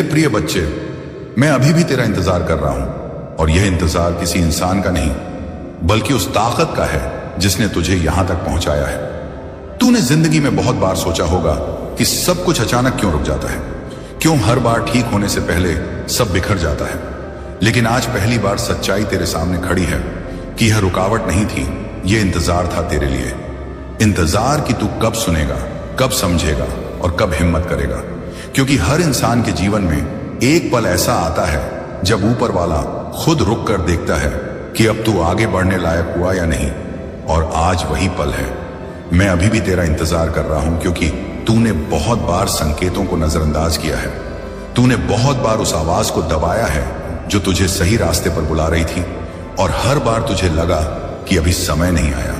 मेरे प्रिय बच्चे, मैं अभी भी तेरा इंतजार कर रहा हूं और यह इंतजार किसी इंसान का नहीं बल्कि उस ताकत का है जिसने तुझे यहां तक पहुंचाया है। तूने जिंदगी में बहुत बार सोचा होगा कि सब कुछ अचानक क्यों रुक जाता है, क्यों हर बार ठीक होने से पहले सब बिखर जाता है। लेकिन आज पहली बार सच्चाई तेरे सामने खड़ी है कि यह रुकावट नहीं थी, यह इंतजार था तेरे लिए। इंतजार कि तू कब सुनेगा, कब समझेगा और कब हिम्मत करेगा। क्योंकि हर इंसान के जीवन में एक पल ऐसा आता है जब ऊपर वाला खुद रुक कर देखता है कि अब तू आगे बढ़ने लायक हुआ या नहीं। और आज वही पल है। मैं अभी भी तेरा इंतजार कर रहा हूं क्योंकि तूने बहुत बार संकेतों को नजरअंदाज किया है। तूने बहुत बार उस आवाज को दबाया है जो तुझे सही रास्ते पर बुला रही थी। और हर बार तुझे लगा कि अभी समय नहीं आया।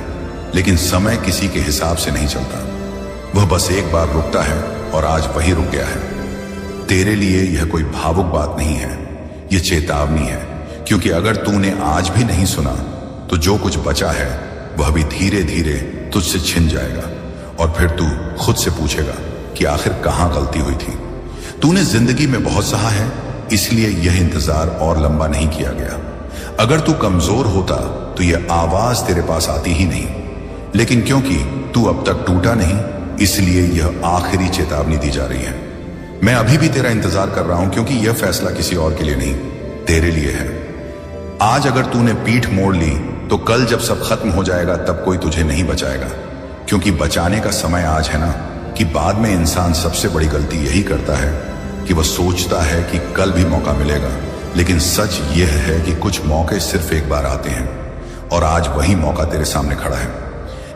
लेकिन समय किसी के हिसाब से नहीं चलता, वह बस एक बार रुकता है और आज वही रुक गया है। तेरे लिए यह कोई भावुक बात नहीं है, यह चेतावनी है। क्योंकि अगर तूने आज भी नहीं सुना तो जो कुछ बचा है वह भी धीरे धीरे तुझसे छिन जाएगा। और फिर तू खुद से पूछेगा कि आखिर कहां गलती हुई थी। तूने जिंदगी में बहुत सहा है, इसलिए यह इंतजार और लंबा नहीं किया गया। अगर तू कमजोर होता तो यह आवाज तेरे पास आती ही नहीं। लेकिन क्योंकि तू अब तक टूटा नहीं, इसलिए यह आखिरी चेतावनी दी जा रही है। मैं अभी भी तेरा इंतजार कर रहा हूं क्योंकि यह फैसला किसी और के लिए नहीं, तेरे लिए है। आज अगर तूने पीठ मोड़ ली तो कल जब सब खत्म हो जाएगा तब कोई तुझे नहीं बचाएगा। क्योंकि बचाने का समय आज है ना, कि बाद में इंसान सबसे बड़ी गलती यही करता है कि वह सोचता है कि कल भी मौका मिलेगा। लेकिन सच यह है कि कुछ मौके सिर्फ एक बार आते हैं और आज वही मौका तेरे सामने खड़ा है।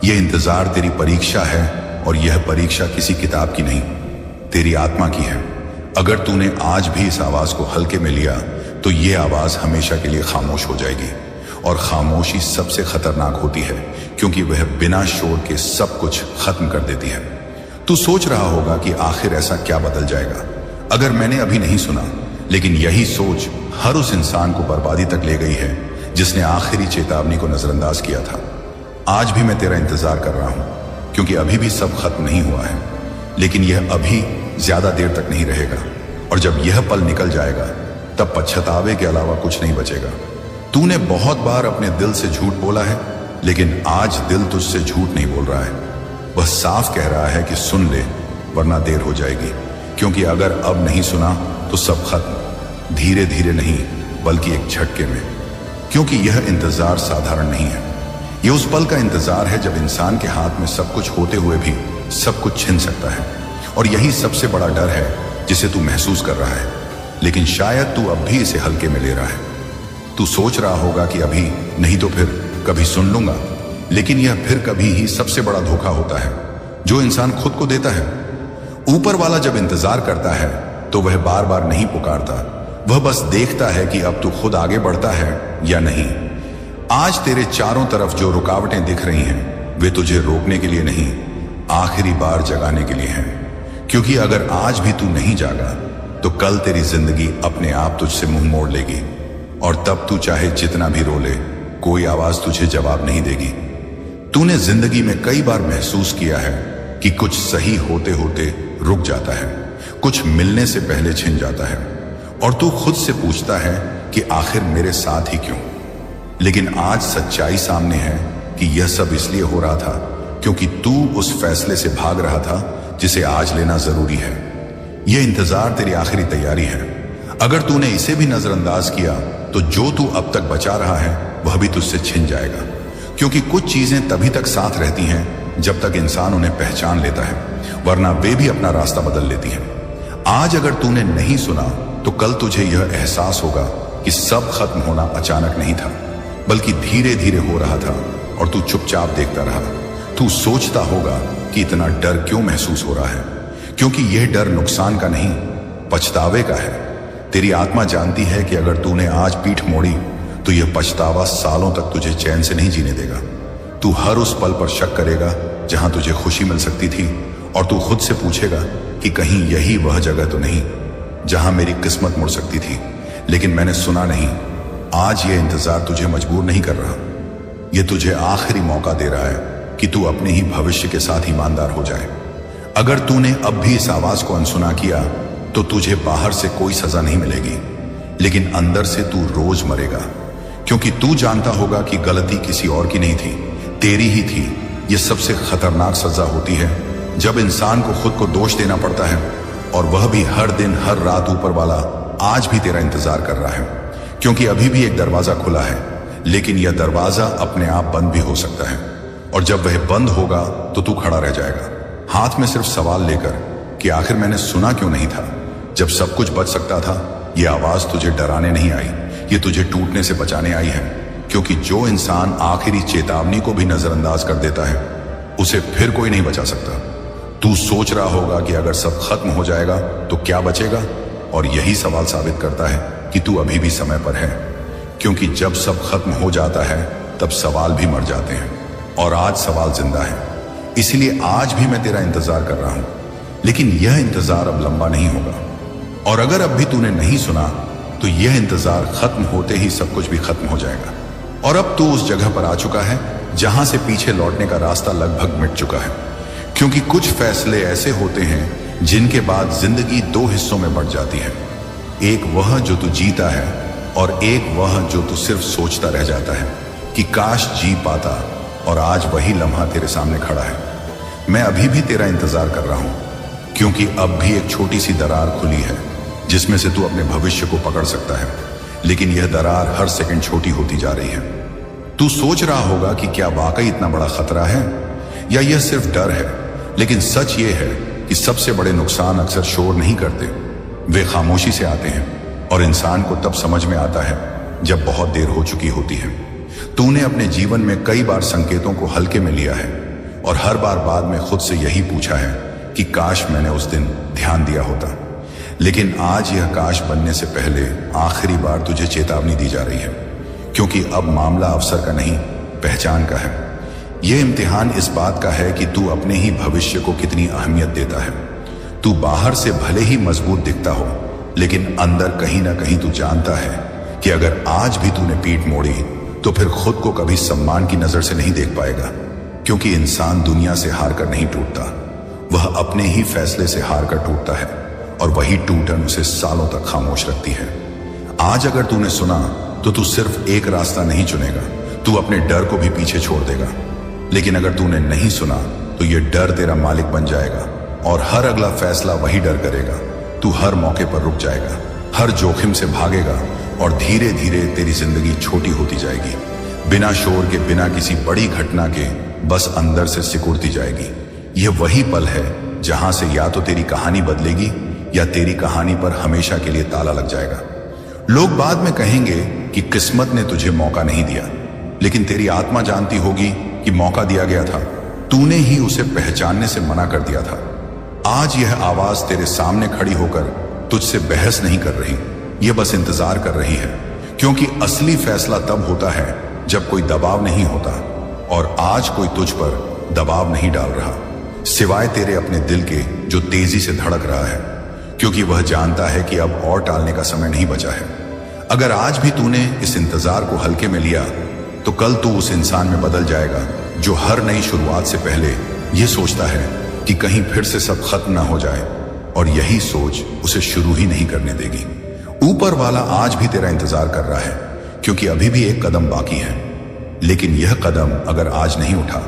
यह इंतजार तेरी परीक्षा है और यह परीक्षा किसी किताब की नहीं, तेरी आत्मा की है। अगर तूने आज भी इस आवाज को हल्के में लिया तो यह आवाज हमेशा के लिए खामोश हो जाएगी। और खामोशी सबसे खतरनाक होती है क्योंकि वह बिना शोर के सब कुछ खत्म कर देती है। तू सोच रहा होगा कि आखिर ऐसा क्या बदल जाएगा अगर मैंने अभी नहीं सुना। लेकिन यही सोच हर उस इंसान को बर्बादी तक ले गई है जिसने आखिरी चेतावनी को नजरअंदाज किया था। आज भी मैं तेरा इंतजार कर रहा हूं क्योंकि अभी भी सब खत्म नहीं हुआ है। लेकिन यह अभी ज्यादा देर तक नहीं रहेगा। और जब यह पल निकल जाएगा तब पछतावे के अलावा कुछ नहीं बचेगा। तूने बहुत बार अपने दिल से झूठ बोला है, लेकिन आज दिल तुझसे झूठ नहीं बोल रहा है। वह साफ कह रहा है कि सुन ले वरना देर हो जाएगी। क्योंकि अगर अब नहीं सुना तो सब खत्म, धीरे धीरे नहीं बल्कि एक झटके में। क्योंकि यह इंतजार साधारण नहीं है। यह उस पल का इंतजार है जब इंसान के हाथ में सब कुछ होते हुए भी सब कुछ छिन सकता है। और यही सबसे बड़ा डर है जिसे तू महसूस कर रहा है। लेकिन शायद तू अब भी इसे हल्के में ले रहा है। तू सोच रहा होगा कि अभी नहीं तो फिर कभी सुन लूंगा। लेकिन यह फिर कभी ही सबसे बड़ा धोखा होता है जो इंसान खुद को देता है। ऊपर वाला जब इंतजार करता है तो वह बार बार नहीं पुकारता, वह बस देखता है कि अब तू खुद आगे बढ़ता है या नहीं। आज तेरे चारों तरफ जो रुकावटें दिख रही हैं वे तुझे रोकने के लिए नहीं, आखिरी बार जगाने के लिए हैं। क्योंकि अगर आज भी तू नहीं जागा तो कल तेरी जिंदगी अपने आप तुझसे मुंह मोड़ लेगी। और तब तू चाहे जितना भी रो ले, कोई आवाज तुझे जवाब नहीं देगी। तूने जिंदगी में कई बार महसूस किया है कि कुछ सही होते होते रुक जाता है, कुछ मिलने से पहले छिन जाता है। और तू खुद से पूछता है कि आखिर मेरे साथ ही क्यों। लेकिन आज सच्चाई सामने है कि यह सब इसलिए हो रहा था क्योंकि तू उस फैसले से भाग रहा था जिसे आज लेना जरूरी है। यह इंतजार तेरी आखिरी तैयारी है। अगर तूने इसे भी नजरअंदाज किया तो जो तू अब तक बचा रहा है वह भी तुझसे छिन जाएगा। क्योंकि कुछ चीजें तभी तक साथ रहती हैं जब तक इंसान उन्हें पहचान लेता है, वरना वे भी अपना रास्ता बदल लेती हैं। आज अगर तूने नहीं सुना तो कल तुझे यह एहसास होगा कि सब खत्म होना अचानक नहीं था बल्कि धीरे धीरे हो रहा था और तू चुपचाप देखता रहा। तू सोचता होगा कि इतना डर क्यों महसूस हो रहा है, क्योंकि यह डर नुकसान का नहीं, पछतावे का है। तेरी आत्मा जानती है कि अगर तूने आज पीठ मोड़ी तो यह पछतावा सालों तक तुझे चैन से नहीं जीने देगा। तू हर उस पल पर शक करेगा जहां तुझे खुशी मिल सकती थी और तू खुद से पूछेगा कि कहीं यही वह जगह तो नहीं जहां मेरी किस्मत मुड़ सकती थी, लेकिन मैंने सुना नहीं। आज यह इंतजार तुझे मजबूर नहीं कर रहा, यह तुझे आखिरी मौका दे रहा है कि तू अपने ही भविष्य के साथ ईमानदार हो जाए। अगर तूने अब भी इस आवाज को अनसुना किया तो तुझे बाहर से कोई सजा नहीं मिलेगी, लेकिन अंदर से तू रोज मरेगा, क्योंकि तू जानता होगा कि गलती किसी और की नहीं थी, तेरी ही थी। यह सबसे खतरनाक सजा होती है जब इंसान को खुद को दोष देना पड़ता है, और वह भी हर दिन हर रात। ऊपर वाला आज भी तेरा इंतजार कर रहा है, क्योंकि अभी भी एक दरवाजा खुला है, लेकिन यह दरवाजा अपने आप बंद भी हो सकता है। और जब वह बंद होगा तो तू खड़ा रह जाएगा, हाथ में सिर्फ सवाल लेकर कि आखिर मैंने सुना क्यों नहीं था जब सब कुछ बच सकता था। यह आवाज तुझे डराने नहीं आई, ये तुझे टूटने से बचाने आई है, क्योंकि जो इंसान आखिरी चेतावनी को भी नजरअंदाज कर देता है उसे फिर कोई नहीं बचा सकता। तू सोच रहा होगा कि अगर सब खत्म हो जाएगा तो क्या बचेगा, और यही सवाल साबित करता है कि तू अभी भी समय पर है, क्योंकि जब सब खत्म हो जाता है तब सवाल भी मर जाते हैं, और आज सवाल जिंदा है। इसलिए आज भी मैं तेरा इंतजार कर रहा हूं, लेकिन यह इंतजार अब लंबा नहीं होगा। और अगर अब भी तूने नहीं सुना तो यह इंतजार खत्म होते ही सब कुछ भी खत्म हो जाएगा। और अब तू उस जगह पर आ चुका है जहां से पीछे लौटने का रास्ता लगभग मिट चुका है, क्योंकि कुछ फैसले ऐसे होते हैं जिनके बाद जिंदगी दो हिस्सों में बढ़ जाती है। एक वह जो तू जीता है, और एक वह जो तू सिर्फ सोचता रह जाता है कि काश जी पाता। और आज वही लम्हा तेरे सामने खड़ा है। मैं अभी भी तेरा इंतजार कर रहा हूं, क्योंकि अब भी एक छोटी सी दरार खुली है जिसमें से तू अपने भविष्य को पकड़ सकता है, लेकिन यह दरार हर सेकंड छोटी होती जा रही है। तू सोच रहा होगा कि क्या वाकई इतना बड़ा खतरा है, या यह सिर्फ डर है, लेकिन सच यह है कि सबसे बड़े नुकसान अक्सर शोर नहीं करते, वे खामोशी से आते हैं, और इंसान को तब समझ में आता है जब बहुत देर हो चुकी होती है। तूने अपने जीवन में कई बार संकेतों को हल्के में लिया है, और हर बार बाद में खुद से यही पूछा है कि काश मैंने उस दिन ध्यान दिया होता। लेकिन आज यह काश बनने से पहले आखिरी बार तुझे चेतावनी दी जा रही है, क्योंकि अब मामला अवसर का नहीं, पहचान का है। यह इम्तिहान इस बात का है कि तू अपने ही भविष्य को कितनी अहमियत देता है। तू बाहर से भले ही मजबूत दिखता हो, लेकिन अंदर कहीं ना कहीं तू जानता है कि अगर आज भी तूने पीठ मोड़ी तो फिर खुद को कभी सम्मान की नजर से नहीं देख पाएगा, क्योंकि इंसान दुनिया से हार कर नहीं टूटता, वह अपने ही फैसले से हार कर टूटता है, और वही टूटन उसे सालों तक खामोश रखती है। आज अगर तूने सुना तो तू सिर्फ एक रास्ता नहीं चुनेगा, तू अपने डर को भी पीछे छोड़ देगा। लेकिन अगर तूने नहीं सुना तो यह डर तेरा मालिक बन जाएगा, और हर अगला फैसला वही डर करेगा। तू हर मौके पर रुक जाएगा, हर जोखिम से भागेगा, और धीरे धीरे तेरी जिंदगी छोटी होती जाएगी, बिना शोर के, बिना किसी बड़ी घटना के, बस अंदर से सिकुड़ती जाएगी। यह वही पल है जहां से या तो तेरी कहानी बदलेगी, या तेरी कहानी पर हमेशा के लिए ताला लग जाएगा। लोग बाद में कहेंगे कि किस्मत ने तुझे मौका नहीं दिया, लेकिन तेरी आत्मा जानती होगी कि मौका दिया गया था, तूने ही उसे पहचानने से मना कर दिया था। आज यह आवाज तेरे सामने खड़ी होकर तुझसे बहस नहीं कर रही, यह बस इंतजार कर रही है, क्योंकि असली फैसला तब होता है जब कोई दबाव नहीं होता, और आज कोई तुझ पर दबाव नहीं डाल रहा, सिवाय तेरे अपने दिल के जो तेजी से धड़क रहा है, क्योंकि वह जानता है कि अब और टालने का समय नहीं बचा है। अगर आज भी तूने इस इंतजार को हल्के में लिया तो कल तू उस इंसान में बदल जाएगा जो हर नई शुरुआत से पहले यह सोचता है कि कहीं फिर से सब खत्म ना हो जाए, और यही सोच उसे शुरू ही नहीं करने देगी। ऊपर वाला आज भी तेरा इंतजार कर रहा है, क्योंकि अभी भी एक कदम बाकी है, लेकिन यह कदम अगर आज नहीं उठा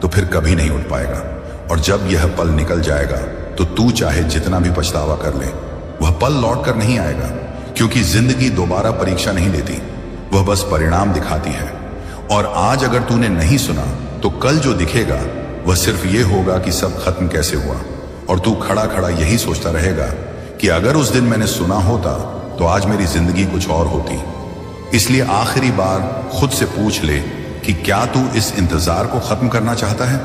तो फिर कभी नहीं उठ पाएगा। और जब यह पल निकल जाएगा तो तू चाहे जितना भी पछतावा कर ले, वह पल लौट कर नहीं आएगा, क्योंकि जिंदगी दोबारा परीक्षा नहीं लेती, वह बस परिणाम दिखाती है। और आज अगर तूने नहीं सुना तो कल जो दिखेगा वह सिर्फ ये होगा कि सब खत्म कैसे हुआ, और तू खड़ा खड़ा यही सोचता रहेगा कि अगर उस दिन मैंने सुना होता तो आज मेरी जिंदगी कुछ और होती। इसलिए आखिरी बार खुद से पूछ ले कि क्या तू इस इंतजार को खत्म करना चाहता है,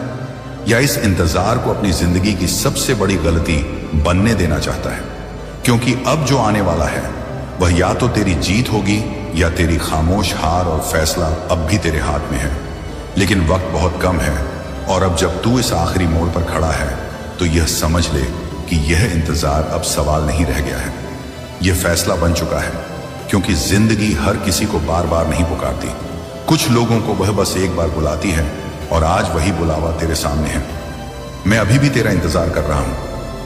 या इस इंतजार को अपनी जिंदगी की सबसे बड़ी गलती बनने देना चाहता है। क्योंकि अब जो आने वाला है वह या तो तेरी जीत होगी या तेरी खामोश हार, और फैसला अब भी तेरे हाथ में है। लेकिन वक्त बहुत कम है, और अब जब तू इस आखिरी मोड़ पर खड़ा है तो यह समझ ले कि यह इंतजार अब सवाल नहीं रह गया है, यह फैसला बन चुका है। क्योंकि जिंदगी हर किसी को बार बार नहीं पुकारती, कुछ लोगों को वह बस एक बार बुलाती है, और आज वही बुलावा तेरे सामने है। मैं अभी भी तेरा इंतजार कर रहा हूं,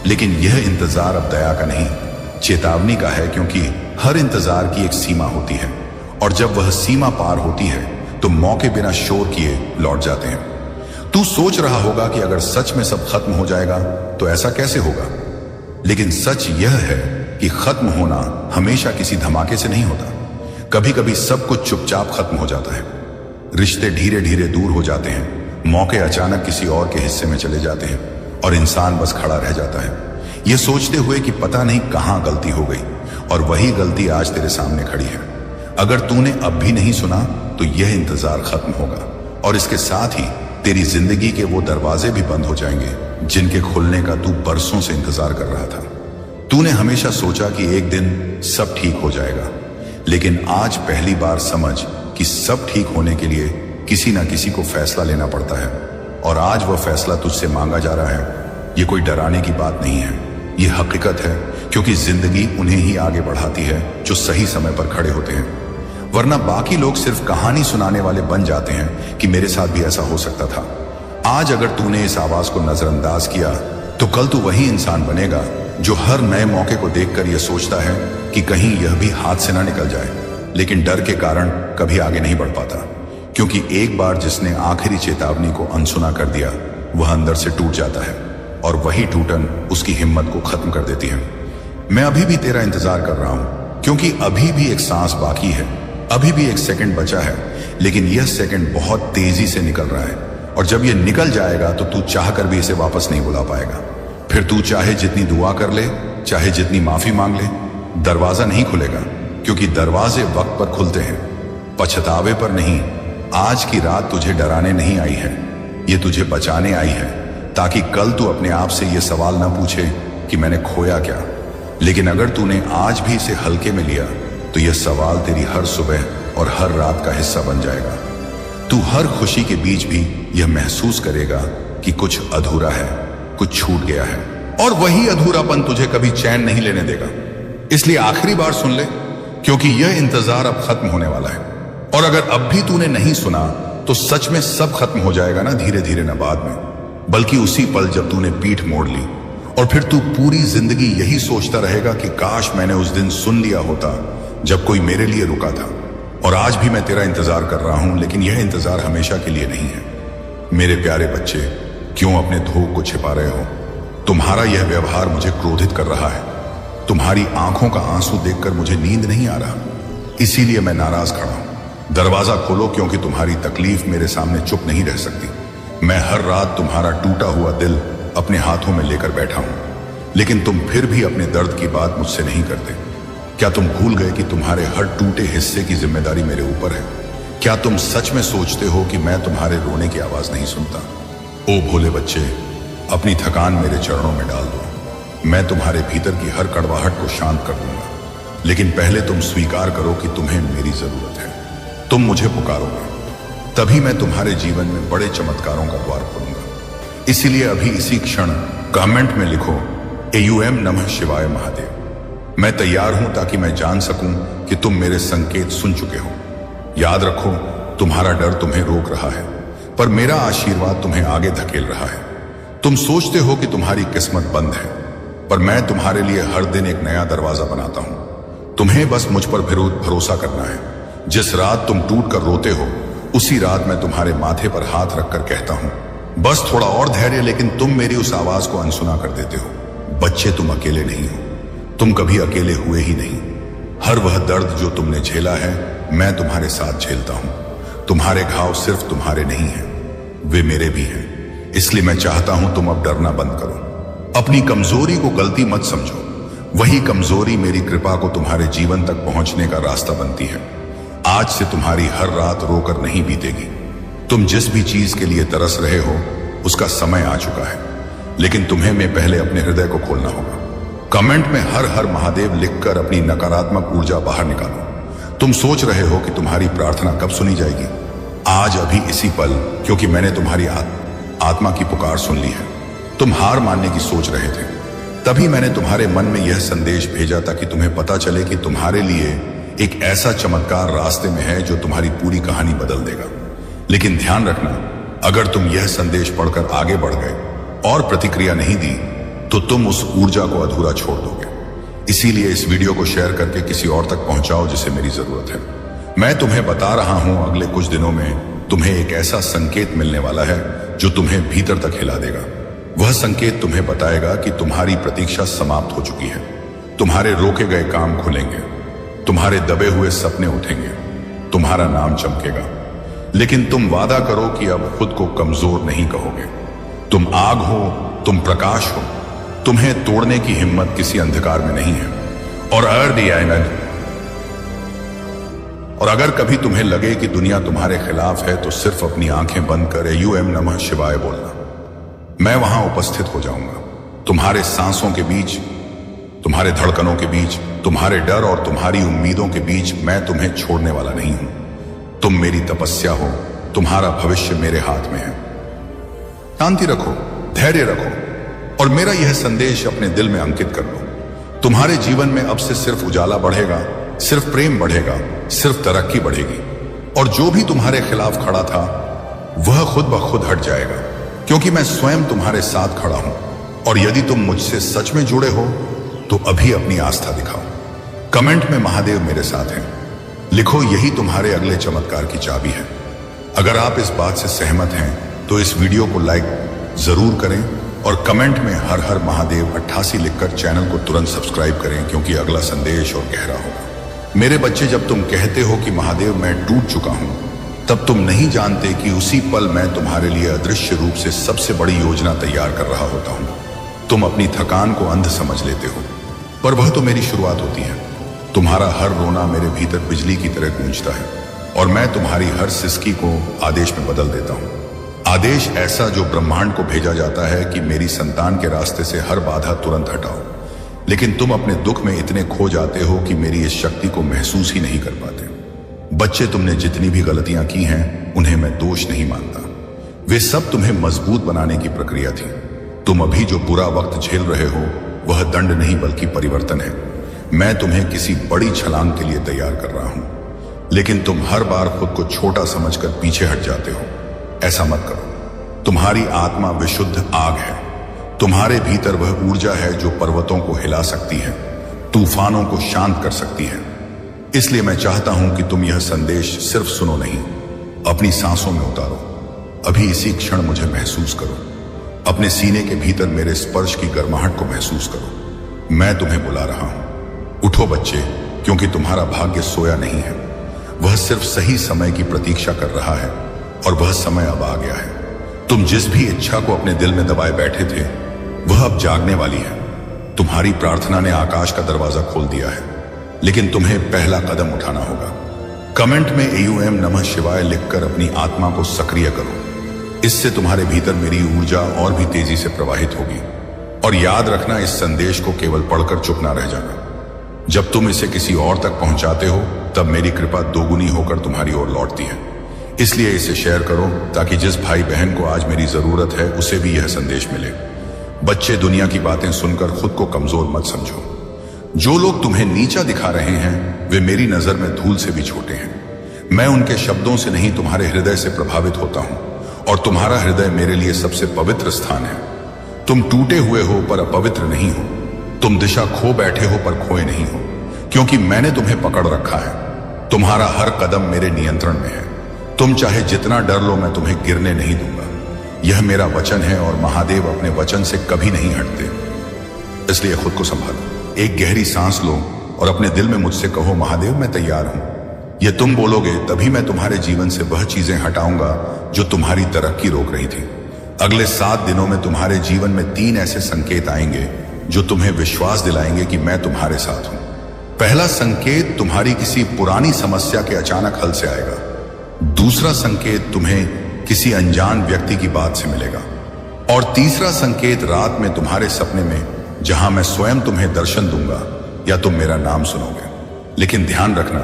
लेकिन यह इंतजार अब दया का नहीं, चेतावनी का है, क्योंकि हर इंतजार की एक सीमा होती है और जब वह सीमा पार होती है तो मौके बिना शोर किए लौट जाते हैं। तू सोच रहा होगा कि अगर सच में सब खत्म हो जाएगा तो ऐसा कैसे होगा, लेकिन सच यह है कि खत्म होना हमेशा किसी धमाके से नहीं होता। कभी कभी सब कुछ चुपचाप खत्म हो जाता है। रिश्ते धीरे धीरे दूर हो जाते हैं, मौके अचानक किसी और के हिस्से में चले जाते हैं और इंसान बस खड़ा रह जाता है, यह सोचते हुए कि पता नहीं कहां गलती हो गई, और वही गलती आज तेरे सामने खड़ी है। अगर तूने अब भी नहीं सुना तो यह इंतजार खत्म होगा और इसके साथ ही तेरी जिंदगी के वो दरवाजे भी बंद हो जाएंगे जिनके खुलने का तू बरसों से इंतजार कर रहा था। तूने हमेशा सोचा कि एक दिन सब ठीक हो जाएगा, लेकिन आज पहली बार समझ कि सब ठीक होने के लिए किसी ना किसी को फैसला लेना पड़ता है, और आज वह फैसला तुझसे मांगा जा रहा है। यह कोई डराने की बात नहीं है, यह हकीकत है, क्योंकि जिंदगी उन्हें ही आगे बढ़ाती है जो सही समय पर खड़े होते हैं। वरना बाकी लोग सिर्फ कहानी सुनाने वाले बन जाते हैं कि मेरे साथ भी ऐसा हो सकता था। आज अगर तूने इस आवाज को नजरअंदाज किया तो कल तू वही इंसान बनेगा जो हर नए मौके को देखकर यह सोचता है कि कहीं यह भी हाथ से ना निकल जाए, लेकिन डर के कारण कभी आगे नहीं बढ़ पाता, क्योंकि एक बार जिसने आखिरी चेतावनी को अनसुना कर दिया वह अंदर से टूट जाता है और वही टूटन उसकी हिम्मत को खत्म कर देती है। मैं अभी भी तेरा इंतजार कर रहा हूं, क्योंकि अभी भी एक सांस बाकी है, अभी भी एक सेकंड बचा है, लेकिन यह सेकंड बहुत तेजी से निकल रहा है, और जब यह निकल जाएगा तो तू चाह कर भी इसे वापस नहीं बुला पाएगा। फिर तू चाहे जितनी दुआ कर ले, चाहे जितनी माफी मांग ले, दरवाजा नहीं खुलेगा, क्योंकि दरवाजे वक्त पर खुलते हैं, पछतावे पर नहीं। आज की रात तुझे डराने नहीं आई है, ये तुझे बचाने आई है, ताकि कल तू अपने आप से यह सवाल ना पूछे कि मैंने खोया क्या। लेकिन अगर तूने आज भी इसे हल्के में लिया तो यह सवाल तेरी हर सुबह और हर रात का हिस्सा बन जाएगा। तू हर खुशी के बीच भी यह महसूस करेगा कि कुछ अधूरा है, कुछ छूट गया है, और वही अधूरापन तुझे कभी चैन नहीं लेने देगा। इसलिए आखिरी बार सुन ले, क्योंकि यह इंतजार अब खत्म होने वाला है। और अगर अब भी तूने नहीं सुना तो सच में सब खत्म हो जाएगा ना, धीरे धीरे, ना बाद में, बल्कि उसी पल जब तूने पीठ मोड़ ली। और फिर तू पूरी जिंदगी यही सोचता रहेगा कि काश मैंने उस दिन सुन लिया होता जब कोई मेरे लिए रुका था। और आज भी मैं तेरा इंतजार कर रहा हूं, लेकिन यह इंतजार हमेशा के लिए नहीं है। मेरे प्यारे बच्चे, क्यों अपने धोख को छिपा रहे हो? तुम्हारा यह व्यवहार मुझे क्रोधित कर रहा है। तुम्हारी आंखों का आंसू देखकर मुझे नींद नहीं आ रहा, इसीलिए मैं नाराज खड़ा हूं। दरवाजा खोलो, क्योंकि तुम्हारी तकलीफ मेरे सामने चुप नहीं रह सकती। मैं हर रात तुम्हारा टूटा हुआ दिल अपने हाथों में लेकर बैठा हूं, लेकिन तुम फिर भी अपने दर्द की बात मुझसे नहीं करते। क्या तुम भूल गए कि तुम्हारे हर टूटे हिस्से की जिम्मेदारी मेरे ऊपर है? क्या तुम सच में सोचते हो कि मैं तुम्हारे रोने की आवाज नहीं सुनता? ओ भोले बच्चे, अपनी थकान मेरे चरणों में डाल दो। मैं तुम्हारे भीतर की हर कड़वाहट को शांत कर दूंगा, लेकिन पहले तुम स्वीकार करो कि तुम्हें मेरी जरूरत है। तुम मुझे पुकारोगे, तभी मैं तुम्हारे जीवन में बड़े चमत्कारों का द्वार खोलूंगा। इसीलिए अभी इसी क्षण कमेंट में लिखो AUM नमः शिवाय महादेव। मैं तैयार हूं ताकि मैं जान सकूं कि तुम मेरे संकेत सुन चुके हो। याद रखो, तुम्हारा डर तुम्हें रोक रहा है, पर मेरा आशीर्वाद तुम्हें आगे धकेल रहा है। तुम सोचते हो कि तुम्हारी किस्मत बंद है, पर मैं तुम्हारे लिए हर दिन एक नया दरवाजा बनाता हूं। तुम्हें बस मुझ पर भरोसा करना है। जिस रात तुम टूट कर रोते हो, उसी रात मैं तुम्हारे माथे पर हाथ रखकर कहता हूं, बस थोड़ा और धैर्य। लेकिन तुम मेरी उस आवाज को अनसुना कर देते हो। बच्चे, तुम अकेले नहीं हो, तुम कभी अकेले हुए ही नहीं। हर वह दर्द जो तुमने झेला है, मैं तुम्हारे साथ झेलता हूं। तुम्हारे घाव सिर्फ तुम्हारे नहीं हैं, वे मेरे भी हैं। इसलिए मैं चाहता हूं तुम अब डरना बंद करो। अपनी कमजोरी को गलती मत समझो, वही कमजोरी मेरी कृपा को तुम्हारे जीवन तक पहुंचने का रास्ता बनती है। आज से तुम्हारी हर रात रोकर नहीं बीतेगी। तुम जिस भी चीज के लिए तरस रहे हो, उसका समय आ चुका है, लेकिन तुम्हें मैं पहले अपने हृदय को खोलना होगा। कमेंट में हर हर महादेव लिखकर अपनी नकारात्मक ऊर्जा बाहर निकालो। तुम सोच रहे हो कि तुम्हारी प्रार्थना कब सुनी जाएगी? आज, अभी, इसी पल, क्योंकि मैंने तुम्हारी आत्मा की पुकार सुन ली है। तुम हार मानने की सोच रहे थे, तभी मैंने तुम्हारे मन में यह संदेश भेजा ताकि तुम्हें पता चले कि तुम्हारे लिए एक ऐसा चमत्कार रास्ते में है जो तुम्हारी पूरी कहानी बदल देगा। लेकिन ध्यान रखना, अगर तुम यह संदेश पढ़कर आगे बढ़ गए और प्रतिक्रिया नहीं दी, तो तुम उस ऊर्जा को अधूरा छोड़ दोगे। इसीलिए इस वीडियो को शेयर करके किसी और तक पहुंचाओ जिसे मेरी जरूरत है। मैं तुम्हें बता रहा हूं, अगले कुछ दिनों में तुम्हें एक ऐसा संकेत मिलने वाला है जो तुम्हें भीतर तक हिला देगा। वह संकेत तुम्हें बताएगा कि तुम्हारी प्रतीक्षा समाप्त हो चुकी है। तुम्हारे रोके गए काम खुलेंगे, तुम्हारे दबे हुए सपने उठेंगे, तुम्हारा नाम चमकेगा। लेकिन तुम वादा करो कि अब खुद को कमजोर नहीं कहोगे। तुम आग हो, तुम प्रकाश हो, तुम्हें तोड़ने की हिम्मत किसी अंधकार में नहीं है। और अगर कभी तुम्हें लगे कि दुनिया तुम्हारे खिलाफ है तो सिर्फ अपनी आंखें बंद कर AUM नमः शिवाय बोलना। मैं वहां उपस्थित हो जाऊंगा, तुम्हारे सांसों के बीच, तुम्हारे धड़कनों के बीच, तुम्हारे डर और तुम्हारी उम्मीदों के बीच। मैं तुम्हें छोड़ने वाला नहीं हूं। तुम मेरी तपस्या हो, तुम्हारा भविष्य मेरे हाथ में है। शांति रखो, धैर्य रखो और मेरा यह संदेश अपने दिल में अंकित कर लो। तुम्हारे जीवन में अब से सिर्फ उजाला बढ़ेगा, सिर्फ प्रेम बढ़ेगा, सिर्फ तरक्की बढ़ेगी। और जो भी तुम्हारे खिलाफ खड़ा था वह खुद ब खुद हट जाएगा, क्योंकि मैं स्वयं तुम्हारे साथ खड़ा हूं। और यदि तुम मुझसे सच में जुड़े हो तो अभी अपनी आस्था दिखाओ। कमेंट में महादेव मेरे साथ हैं लिखो, यही तुम्हारे अगले चमत्कार की चाबी है। अगर आप इस बात से सहमत हैं तो इस वीडियो को लाइक जरूर करें और कमेंट में हर हर महादेव 88 लिखकर चैनल को तुरंत सब्सक्राइब करें, क्योंकि अगला संदेश और गहरा होगा। मेरे बच्चे, जब तुम कहते हो कि महादेव मैं टूट चुका हूं, तब तुम नहीं जानते कि उसी पल मैं तुम्हारे लिए अदृश्य रूप से सबसे बड़ी योजना तैयार कर रहा होता हूं। तुम अपनी थकान को अंध समझ लेते हो, पर वह तो मेरी शुरुआत होती है। तुम्हारा हर रोना मेरे भीतर बिजली की तरह गूंजता है और मैं तुम्हारी हर सिसकी को आदेश में बदल देता हूं। आदेश ऐसा जो ब्रह्मांड को भेजा जाता है कि मेरी संतान के रास्ते से हर बाधा तुरंत हटाओ। लेकिन तुम अपने दुख में इतने खो जाते हो कि मेरी इस शक्ति को महसूस ही नहीं कर पाते। बच्चे, तुमने जितनी भी गलतियां की हैं उन्हें मैं दोष नहीं मानता। वे सब तुम्हें मजबूत बनाने की प्रक्रिया थी। तुम अभी जो बुरा वक्त झेल रहे हो वह दंड नहीं बल्कि परिवर्तन है। मैं तुम्हें किसी बड़ी छलांग के लिए तैयार कर रहा हूं, लेकिन तुम हर बार खुद को छोटा समझकर पीछे हट जाते हो। ऐसा मत करो। तुम्हारी आत्मा विशुद्ध आग है। तुम्हारे भीतर वह ऊर्जा है जो पर्वतों को हिला सकती है, तूफानों को शांत कर सकती है। इसलिए मैं चाहता हूं कि तुम यह संदेश सिर्फ सुनो नहीं, अपनी सांसों में उतारो। अभी इसी क्षण मुझे महसूस करो। अपने सीने के भीतर मेरे स्पर्श की गर्माहट को महसूस करो। मैं तुम्हें बुला रहा हूं। उठो बच्चे, क्योंकि तुम्हारा भाग्य सोया नहीं है। वह सिर्फ सही समय की प्रतीक्षा कर रहा है और वह समय अब आ गया है। तुम जिस भी इच्छा को अपने दिल में दबाए बैठे थे वह अब जागने वाली है। तुम्हारी प्रार्थना ने आकाश का दरवाजा खोल दिया है, लेकिन तुम्हें पहला कदम उठाना होगा। कमेंट में AUM नमः शिवाय लिखकर अपनी आत्मा को सक्रिय करो। इससे तुम्हारे भीतर मेरी ऊर्जा और भी तेजी से प्रवाहित होगी। और याद रखना, इस संदेश को केवल पढ़कर चुप ना रह जाना। जब तुम इसे किसी और तक पहुंचाते हो तब मेरी कृपा दोगुनी होकर तुम्हारी ओर लौटती है। इसलिए इसे शेयर करो ताकि जिस भाई बहन को आज मेरी जरूरत है उसे भी यह संदेश मिले। बच्चे, दुनिया की बातें सुनकर खुद को कमजोर मत समझो। जो लोग तुम्हें नीचा दिखा रहे हैं वे मेरी नजर में धूल से भी छोटे हैं। मैं उनके शब्दों से नहीं, तुम्हारे हृदय से प्रभावित होता हूं और तुम्हारा हृदय मेरे लिए सबसे पवित्र स्थान है। तुम टूटे हुए हो पर अपवित्र नहीं हो। तुम दिशा खो बैठे हो पर खोए नहीं हो, क्योंकि मैंने तुम्हें पकड़ रखा है। तुम्हारा हर कदम मेरे नियंत्रण में है। तुम चाहे जितना डर लो, मैं तुम्हें गिरने नहीं दूंगा। यह मेरा वचन है और महादेव अपने वचन से कभी नहीं हटते। इसलिए खुद को संभालो। एक गहरी सांस लो और अपने दिल में मुझसे कहो, महादेव मैं तैयार हूं। यह तुम बोलोगे तभी मैं तुम्हारे जीवन से वह चीजें हटाऊंगा जो तुम्हारी तरक्की रोक रही थी। अगले 7 दिनों में तुम्हारे जीवन में 3 ऐसे संकेत आएंगे जो तुम्हें विश्वास दिलाएंगे कि मैं तुम्हारे साथ हूं। पहला संकेत तुम्हारी किसी पुरानी समस्या के अचानक हल से आएगा। दूसरा संकेत तुम्हें किसी अनजान व्यक्ति की बात से मिलेगा। और तीसरा संकेत रात में तुम्हारे सपने में, जहां मैं स्वयं तुम्हें दर्शन दूंगा या तुम मेरा नाम सुनोगे। लेकिन ध्यान रखना,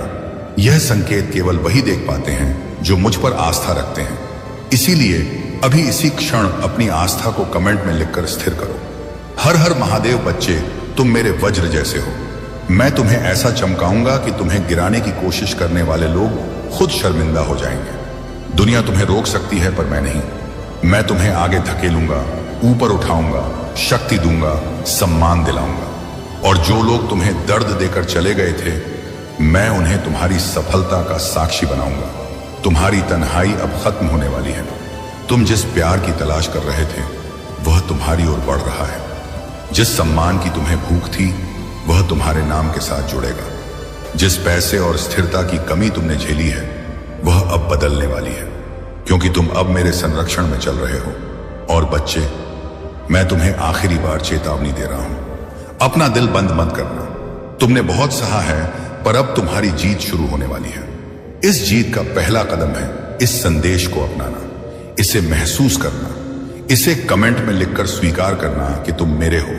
यह संकेत केवल वही देख पाते हैं जो मुझ पर आस्था रखते हैं। इसीलिए अभी इसी क्षण अपनी आस्था को कमेंट में लिखकर स्थिर करो। हर हर महादेव बच्चे, तुम मेरे वज्र जैसे हो। मैं तुम्हें ऐसा चमकाऊंगा कि तुम्हें गिराने की कोशिश करने वाले लोग खुद शर्मिंदा हो जाएंगे। दुनिया तुम्हें रोक सकती है पर मैं नहीं। मैं तुम्हें आगे धकेलूंगा, ऊपर उठाऊंगा, शक्ति दूंगा, सम्मान दिलाऊंगा। और जो लोग तुम्हें दर्द देकर चले गए थे, मैं उन्हें तुम्हारी सफलता का साक्षी बनाऊंगा। तुम्हारी तन्हाई अब खत्म होने वाली है। तुम जिस प्यार की तलाश कर रहे थे वह तुम्हारी ओर बढ़ रहा है। जिस सम्मान की तुम्हें भूख थी वह तुम्हारे नाम के साथ जुड़ेगा। जिस पैसे और स्थिरता की कमी तुमने झेली है वह अब बदलने वाली है, क्योंकि तुम अब मेरे संरक्षण में चल रहे हो। और बच्चे, मैं तुम्हें आखिरी बार चेतावनी दे रहा हूं, अपना दिल बंद मत करना। तुमने बहुत सहा है, पर अब तुम्हारी जीत शुरू होने वाली है। इस जीत का पहला कदम है इस संदेश को अपनाना, इसे महसूस करना, इसे कमेंट में लिखकर स्वीकार करना कि तुम मेरे हो।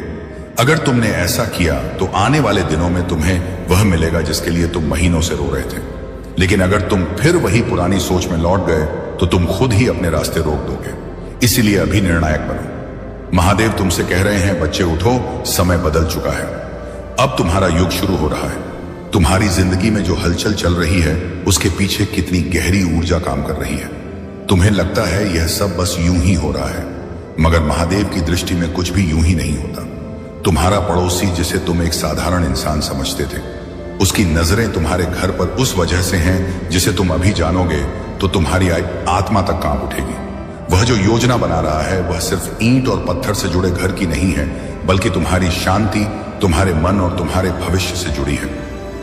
अगर तुमने ऐसा किया तो आने वाले दिनों में तुम्हें वह मिलेगा जिसके लिए तुम महीनों से रो रहे थे। लेकिन अगर तुम फिर वही पुरानी सोच में लौट गए तो तुम खुद ही अपने रास्ते रोक दोगे। इसीलिए अभी निर्णायक बनो। महादेव तुमसे कह रहे हैं, बच्चे उठो, समय बदल चुका है। अब तुम्हारा युग शुरू हो रहा है। तुम्हारी जिंदगी में जो हलचल चल रही है उसके पीछे कितनी गहरी ऊर्जा काम कर रही है। तुम्हें लगता है यह सब बस यूं ही हो रहा है, मगर महादेव की दृष्टि में कुछ भी यूं ही नहीं होता। तुम्हारा पड़ोसी, जिसे तुम एक साधारण इंसान समझते थे, उसकी नजरें तुम्हारे घर पर उस वजह से हैं जिसे तुम अभी जानोगे तो तुम्हारी आत्मा तक कांप उठेगी। वह जो योजना बना रहा है वह सिर्फ ईंट और पत्थर से जुड़े घर की नहीं है, बल्कि तुम्हारी शांति, तुम्हारे मन और तुम्हारे भविष्य से जुड़ी है।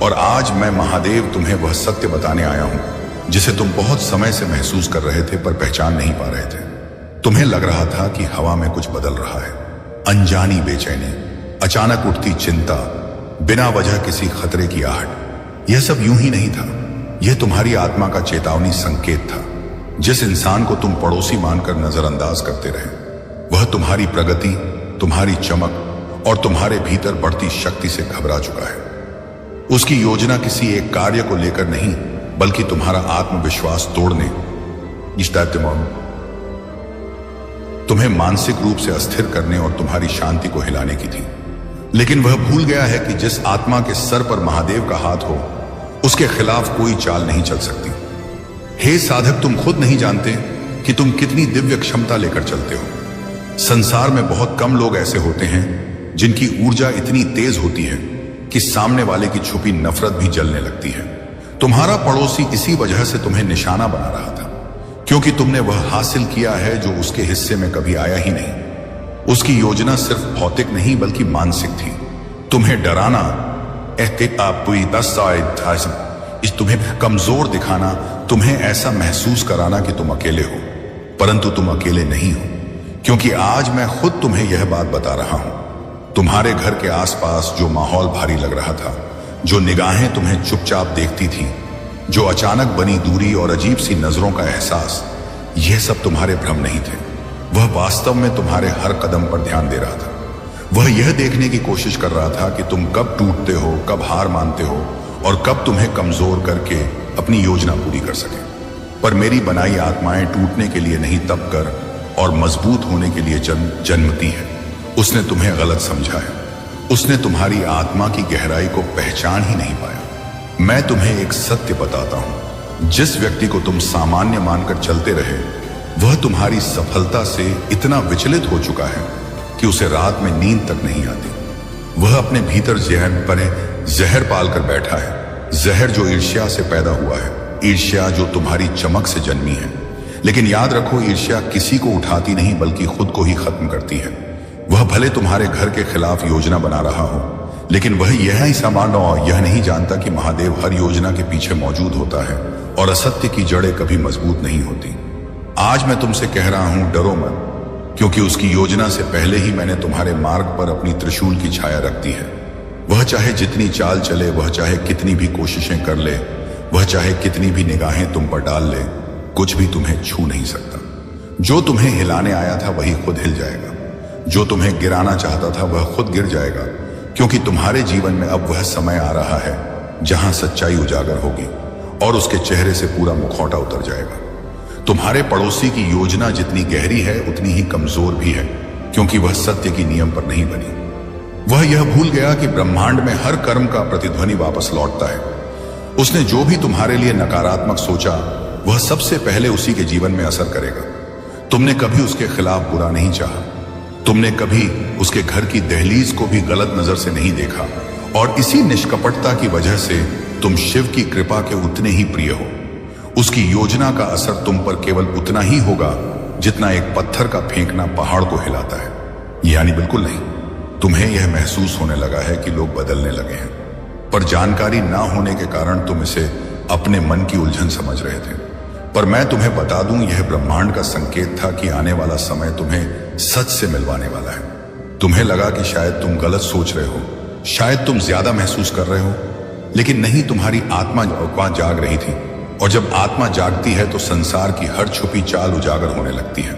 और आज मैं महादेव तुम्हें वह सत्य बताने आया हूं जिसे तुम बहुत समय से महसूस कर रहे थे पर पहचान नहीं पा रहे थे। तुम्हें लग रहा था कि हवा में कुछ बदल रहा है, अनजानी बेचैनी, अचानक उठती चिंता, बिना वजह किसी खतरे की आहट। यह सब यूं ही नहीं था, यह तुम्हारी आत्मा का चेतावनी संकेत था। जिस इंसान को तुम पड़ोसी मानकर नजरअंदाज करते रहे, वह तुम्हारी प्रगति, तुम्हारी चमक और तुम्हारे भीतर बढ़ती शक्ति से घबरा चुका है। उसकी योजना किसी एक कार्य को लेकर नहीं, बल्कि तुम्हारा आत्मविश्वास तोड़ने, तुम्हें मानसिक रूप से अस्थिर करने और तुम्हारी शांति को हिलाने की थी। लेकिन वह भूल गया है कि जिस आत्मा के सर पर महादेव का हाथ हो, उसके खिलाफ कोई चाल नहीं चल सकती। हे साधक, तुम खुद नहीं जानते कि तुम कितनी दिव्य क्षमता लेकर चलते हो। संसार में बहुत कम लोग ऐसे होते हैं जिनकी ऊर्जा इतनी तेज होती है कि सामने वाले की छुपी नफरत भी जलने लगती है। तुम्हारा पड़ोसी इसी वजह से तुम्हें निशाना बना रहा था, क्योंकि तुमने वह हासिल किया है जो उसके हिस्से में कभी आया ही नहीं। उसकी योजना सिर्फ भौतिक नहीं बल्कि मानसिक थी। तुम्हें डराना, तुम्हें कमजोर दिखाना, तुम्हें ऐसा महसूस कराना कि तुम अकेले हो। परंतु तुम अकेले नहीं हो, क्योंकि आज मैं खुद तुम्हें यह बात बता रहा हूं। तुम्हारे घर के आसपास जो माहौल भारी लग रहा था, जो निगाहें तुम्हें चुपचाप देखती थी, जो अचानक बनी दूरी और अजीब सी नजरों का एहसास, यह सब तुम्हारे भ्रम नहीं थे। वह वास्तव में तुम्हारे हर कदम पर ध्यान दे रहा था। वह यह देखने की कोशिश कर रहा था कि तुम कब टूटते हो, कब हार मानते हो और कब तुम्हें कमजोर करके अपनी योजना पूरी कर सके। पर मेरी बनाई आत्माएं टूटने के लिए नहीं, तब कर और मजबूत होने के लिए जन्मती है। उसने तुम्हें गलत समझा है। उसने तुम्हारी आत्मा की गहराई को पहचान ही नहीं पाया। मैं तुम्हें एक सत्य बताता हूं, जिस व्यक्ति को तुम सामान्य मानकर चलते रहे, वह तुम्हारी सफलता से इतना विचलित हो चुका है कि उसे रात में नींद तक नहीं आती। वह अपने भीतर जहर पाल कर बैठा है, जहर जो ईर्ष्या से पैदा हुआ है, ईर्ष्या जो तुम्हारी चमक से जन्मी है। लेकिन याद रखो, ईर्ष्या किसी को उठाती नहीं बल्कि खुद को ही खत्म करती है। वह भले तुम्हारे घर के खिलाफ योजना बना रहा हो, लेकिन वह यह यह नहीं जानता कि महादेव हर योजना के पीछे मौजूद होता है और असत्य की जड़ें कभी मजबूत नहीं होती। आज मैं तुमसे कह रहा हूं, डरो मत, क्योंकि उसकी योजना से पहले ही मैंने तुम्हारे मार्ग पर अपनी त्रिशूल की छाया रख दी है। वह चाहे जितनी चाल चले, वह चाहे कितनी भी कोशिशें कर ले, वह चाहे कितनी भी निगाहें तुम पर डाल ले, कुछ भी तुम्हें छू नहीं सकता। जो तुम्हें हिलाने आया था वही खुद हिल जाएगा। जो तुम्हें गिराना चाहता था वह खुद गिर जाएगा, क्योंकि तुम्हारे जीवन में अब वह समय आ रहा है जहां सच्चाई उजागर होगी और उसके चेहरे से पूरा मुखौटा उतर जाएगा। तुम्हारे पड़ोसी की योजना जितनी गहरी है उतनी ही कमजोर भी है, क्योंकि वह सत्य की नियम पर नहीं बनी। वह यह भूल गया कि ब्रह्मांड में हर कर्म का प्रतिध्वनि वापस लौटता है। उसने जो भी तुम्हारे लिए नकारात्मक सोचा, वह सबसे पहले उसी के जीवन में असर करेगा। तुमने कभी उसके खिलाफ बुरा नहीं चाहा, तुमने कभी उसके घर की दहलीज को भी गलत नजर से नहीं देखा, और इसी निष्कपटता की वजह से तुम शिव की कृपा के उतने ही प्रिय हो। उसकी योजना का असर तुम पर केवल उतना ही होगा जितना एक पत्थर का फेंकना पहाड़ को हिलाता है, यानी बिल्कुल नहीं। तुम्हें यह महसूस होने लगा है कि लोग बदलने लगे हैं, पर जानकारी ना होने के कारण तुम इसे अपने मन की उलझन समझ रहे थे। पर मैं तुम्हें बता दूं, यह ब्रह्मांड का संकेत था कि आने वाला समय तुम्हें सच से मिलवाने वाला है। तुम्हें लगा कि शायद तुम गलत सोच रहे हो, शायद तुम ज्यादा महसूस कर रहे हो, लेकिन नहीं, तुम्हारी आत्मा जाग रही थी। और जब आत्मा जागती है तो संसार की हर छुपी चाल उजागर होने लगती है।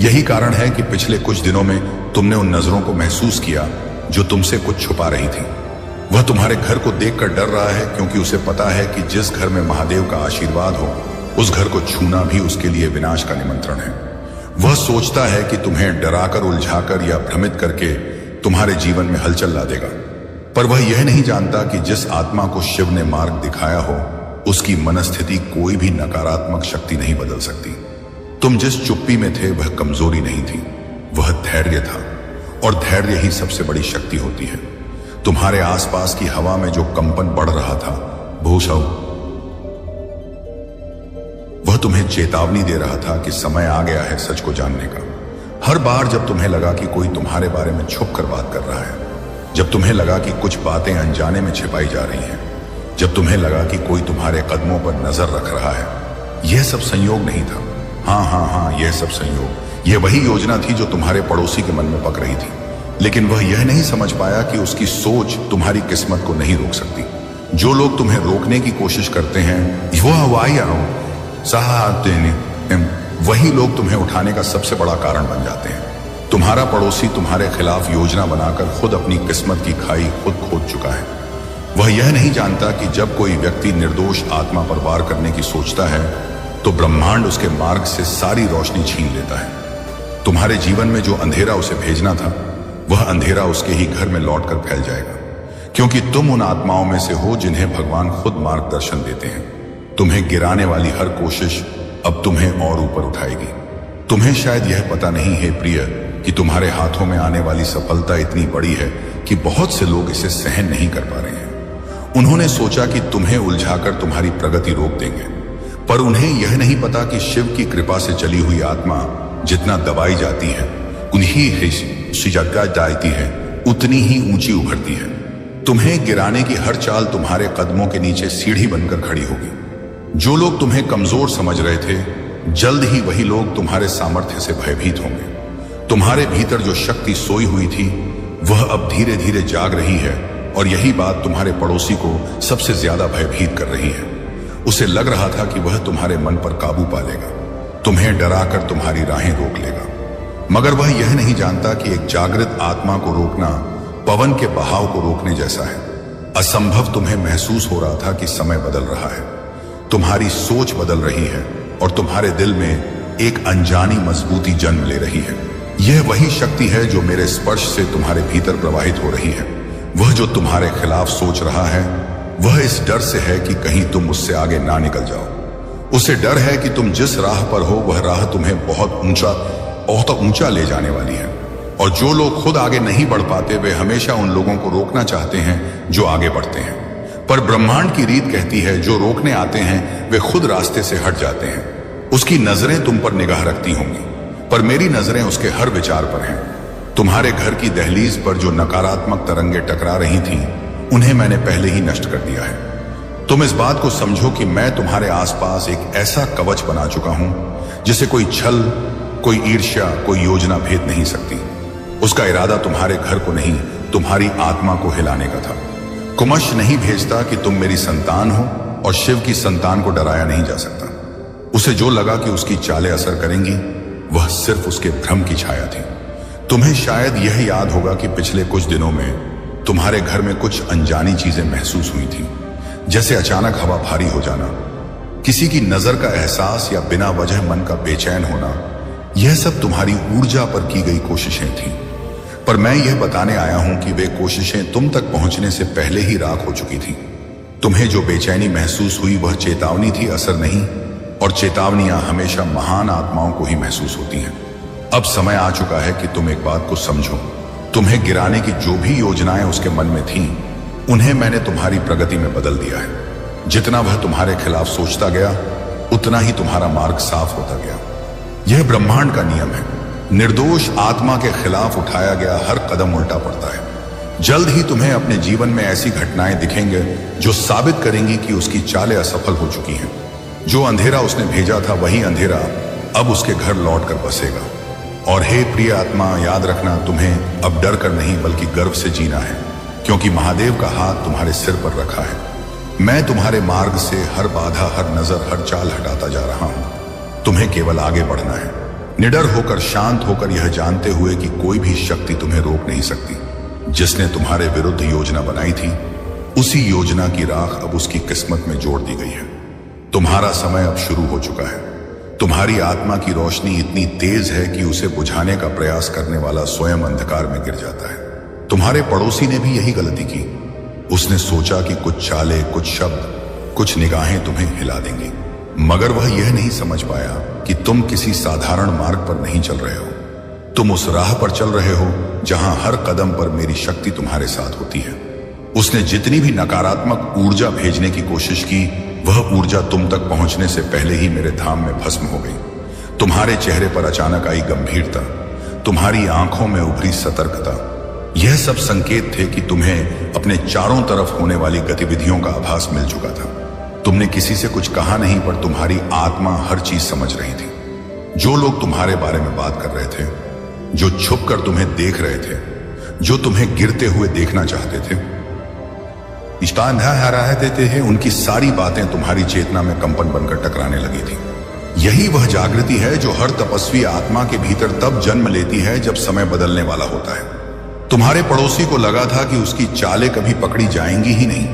यही कारण है कि पिछले कुछ दिनों में तुमने उन नजरों को महसूस किया जो तुमसे कुछ छुपा रही थी। वह तुम्हारे घर को देखकर डर रहा है, क्योंकि उसे पता है कि जिस घर में महादेव का आशीर्वाद हो, उस घर को छूना भी उसके लिए विनाश का निमंत्रण है। वह सोचता है कि तुम्हें डराकर, उलझाकर या भ्रमित करके तुम्हारे जीवन में हलचल ला देगा। पर वह यह नहीं जानता कि जिस आत्मा को शिव ने मार्ग दिखाया हो, उसकी मनस्थिति कोई भी नकारात्मक शक्ति नहीं बदल सकती। तुम जिस चुप्पी में थे वह कमजोरी नहीं थी, वह धैर्य था, और धैर्य ही सबसे बड़ी शक्ति होती है। तुम्हारे आसपास की हवा में जो कंपन बढ़ रहा था, भूषव, वह तुम्हें चेतावनी दे रहा था कि समय आ गया है सच को जानने का। हर बार जब तुम्हें लगा कि कोई तुम्हारे बारे में छुप कर बात कर रहा है, जब तुम्हें लगा कि कुछ बातें अनजाने में छिपाई जा रही हैं, जब तुम्हें लगा कि कोई तुम्हारे कदमों पर नजर रख रहा है, यह सब संयोग नहीं था। हाँ, यह सब संयोग, यह वही योजना थी जो तुम्हारे पड़ोसी के मन में पक रही थी। लेकिन वह यह नहीं समझ पाया कि उसकी सोच तुम्हारी किस्मत को नहीं रोक सकती। जो लोग तुम्हें रोकने की कोशिश करते हैं, वही लोग तुम्हें उठाने का सबसे बड़ा कारण बन जाते हैं। तुम्हारा पड़ोसी तुम्हारे खिलाफ योजना बनाकर खुद अपनी किस्मत की खाई खुद खोद चुका है। वह यह नहीं जानता कि जब कोई व्यक्ति निर्दोष आत्मा पर वार करने की सोचता है, तो ब्रह्मांड उसके मार्ग से सारी रोशनी छीन लेता है। तुम्हारे जीवन में जो अंधेरा उसे भेजना था, वह अंधेरा उसके ही घर में लौटकर फैल जाएगा, क्योंकि तुम उन आत्माओं में से हो जिन्हें भगवान खुद मार्गदर्शन देते हैं। तुम्हें गिराने वाली हर कोशिश अब तुम्हें और ऊपर उठाएगी। तुम्हें शायद यह पता नहीं है प्रिय, कि तुम्हारे हाथों में आने वाली सफलता इतनी बड़ी है कि बहुत से लोग इसे सहन नहीं कर पा रहे हैं। उन्होंने सोचा कि तुम्हें उलझाकर तुम्हारी प्रगति रोक देंगे, पर उन्हें यह नहीं पता कि शिव की कृपा से चली हुई आत्मा जितना दबाई जाती है, उन्हीं जाती है, उतनी ही ऊंची उभरती है। तुम्हें गिराने की हर चाल तुम्हारे कदमों के नीचे सीढ़ी बनकर खड़ी होगी। जो लोग तुम्हें कमजोर समझ रहे थे, जल्द ही वही लोग तुम्हारे सामर्थ्य से भयभीत होंगे। तुम्हारे भीतर जो शक्ति सोई हुई थी, वह अब धीरे धीरे जाग रही है, और यही बात तुम्हारे पड़ोसी को सबसे ज्यादा भयभीत कर रही है। उसे लग रहा था कि वह तुम्हारे मन पर काबू पा लेगा, तुम्हें डराकर तुम्हारी राहें रोक लेगा, मगर वह यह नहीं जानता कि एक जागृत आत्मा को रोकना पवन के बहाव को रोकने जैसा है। असंभव तुम्हें महसूस हो रहा था कि समय बदल रहा है, तुम्हारी सोच बदल रही है, और तुम्हारे दिल में एक अनजानी मजबूती जन्म ले रही है। यह वही शक्ति है जो मेरे स्पर्श से तुम्हारे भीतर प्रवाहित हो रही है। वह जो तुम्हारे खिलाफ सोच रहा है, वह इस डर से है कि कहीं तुम उससे आगे ना निकल जाओ। उसे डर है कि तुम जिस राह पर हो, वह राह तुम्हें बहुत ऊंचा ले जाने वाली है। और जो लोग खुद आगे नहीं बढ़ पाते, वे हमेशा उन लोगों को रोकना चाहते हैं जो आगे बढ़ते हैं। पर ब्रह्मांड की रीत कहती है, जो रोकने आते हैं वे खुद रास्ते से हट जाते हैं। उसकी नजरें तुम पर निगाह रखती होंगी, पर मेरी नजरें उसके हर विचार पर हैं। तुम्हारे घर की दहलीज पर जो नकारात्मक तरंगे टकरा रही थीं, उन्हें मैंने पहले ही नष्ट कर दिया है। तुम इस बात को समझो कि मैं तुम्हारे आसपास एक ऐसा कवच बना चुका हूं जिसे कोई छल, कोई ईर्ष्या, कोई योजना भेद नहीं सकती। उसका इरादा तुम्हारे घर को नहीं, तुम्हारी आत्मा को हिलाने का था। कुमश नहीं भेजता कि तुम मेरी संतान हो, और शिव की संतान को डराया नहीं जा सकता। उसे जो लगा कि उसकी चालें असर करेंगी, वह सिर्फ उसके भ्रम की छाया थी। तुम्हें शायद यह याद होगा कि पिछले कुछ दिनों में तुम्हारे घर में कुछ अनजानी चीजें महसूस हुई थी, जैसे अचानक हवा भारी हो जाना, किसी की नजर का एहसास, या बिना वजह मन का बेचैन होना। यह सब तुम्हारी ऊर्जा पर की गई कोशिशें थीं। पर मैं यह बताने आया हूं कि वे कोशिशें तुम तक पहुंचने से पहले ही राख हो चुकी थी। तुम्हें जो बेचैनी महसूस हुई, वह चेतावनी थी, असर नहीं। और चेतावनियां हमेशा महान आत्माओं को ही महसूस होती हैं। अब समय आ चुका है कि तुम एक बात को समझो। तुम्हें गिराने की जो भी योजनाएं उसके मन में थीं, उन्हें मैंने तुम्हारी प्रगति में बदल दिया है। जितना वह तुम्हारे खिलाफ सोचता गया, उतना ही तुम्हारा मार्ग साफ होता गया। यह ब्रह्मांड का नियम है। निर्दोष आत्मा के खिलाफ उठाया गया हर कदम उल्टा पड़ता है। जल्द ही तुम्हें अपने जीवन में ऐसी घटनाएं दिखेंगे जो साबित करेंगी कि उसकी चालें असफल हो चुकी हैं। जो अंधेरा उसने भेजा था, वही अंधेरा अब उसके घर लौट कर बसेगा। और हे प्रिय आत्मा, याद रखना, तुम्हें अब डर कर नहीं बल्कि गर्व से जीना है, क्योंकि महादेव का हाथ तुम्हारे सिर पर रखा है। मैं तुम्हारे मार्ग से हर बाधा, हर नजर, हर चाल हटाता जा रहा हूं। तुम्हें केवल आगे बढ़ना है, निडर होकर, शांत होकर, यह जानते हुए कि कोई भी शक्ति तुम्हें रोक नहीं सकती। जिसने तुम्हारे विरुद्ध योजना बनाई थी, उसी योजना की राख अब उसकी किस्मत में जोड़ दी गई है। तुम्हारा समय अब शुरू हो चुका है। तुम्हारी आत्मा की रोशनी इतनी तेज है कि उसे बुझाने का प्रयास करने वाला स्वयं अंधकार में गिर जाता है। तुम्हारे पड़ोसी ने भी यही गलती की। उसने सोचा कि कुछ चालें, कुछ शब्द, कुछ निगाहें तुम्हें हिला देंगी, मगर वह यह नहीं समझ पाया कि तुम किसी साधारण मार्ग पर नहीं चल रहे हो। तुम उस राह पर चल रहे हो जहां हर कदम पर मेरी शक्ति तुम्हारे साथ होती है। उसने जितनी भी नकारात्मक ऊर्जा भेजने की कोशिश की, वह ऊर्जा तुम तक पहुंचने से पहले ही मेरे धाम में भस्म हो गई। तुम्हारे चेहरे पर अचानक आई गंभीरता, तुम्हारी आंखों में उभरी सतर्कता, यह सब संकेत थे कि तुम्हें अपने चारों तरफ होने वाली गतिविधियों का आभास मिल चुका था। तुमने किसी से कुछ कहा नहीं, पर तुम्हारी आत्मा हर चीज समझ रही थी। जो लोग तुम्हारे बारे में बात कर रहे थे, जो छुपकर तुम्हें देख रहे थे, जो तुम्हें गिरते हुए देखना चाहते थे, देते हैं, उनकी सारी बातें तुम्हारी चेतना में कंपन बनकर टकराने लगी थी। यही वह जागृति है जो हर तपस्वी आत्मा के भीतर तब जन्म लेती है जब समय बदलने वाला होता है। तुम्हारे पड़ोसी को लगा था कि उसकी चालें कभी पकड़ी जाएंगी ही नहीं,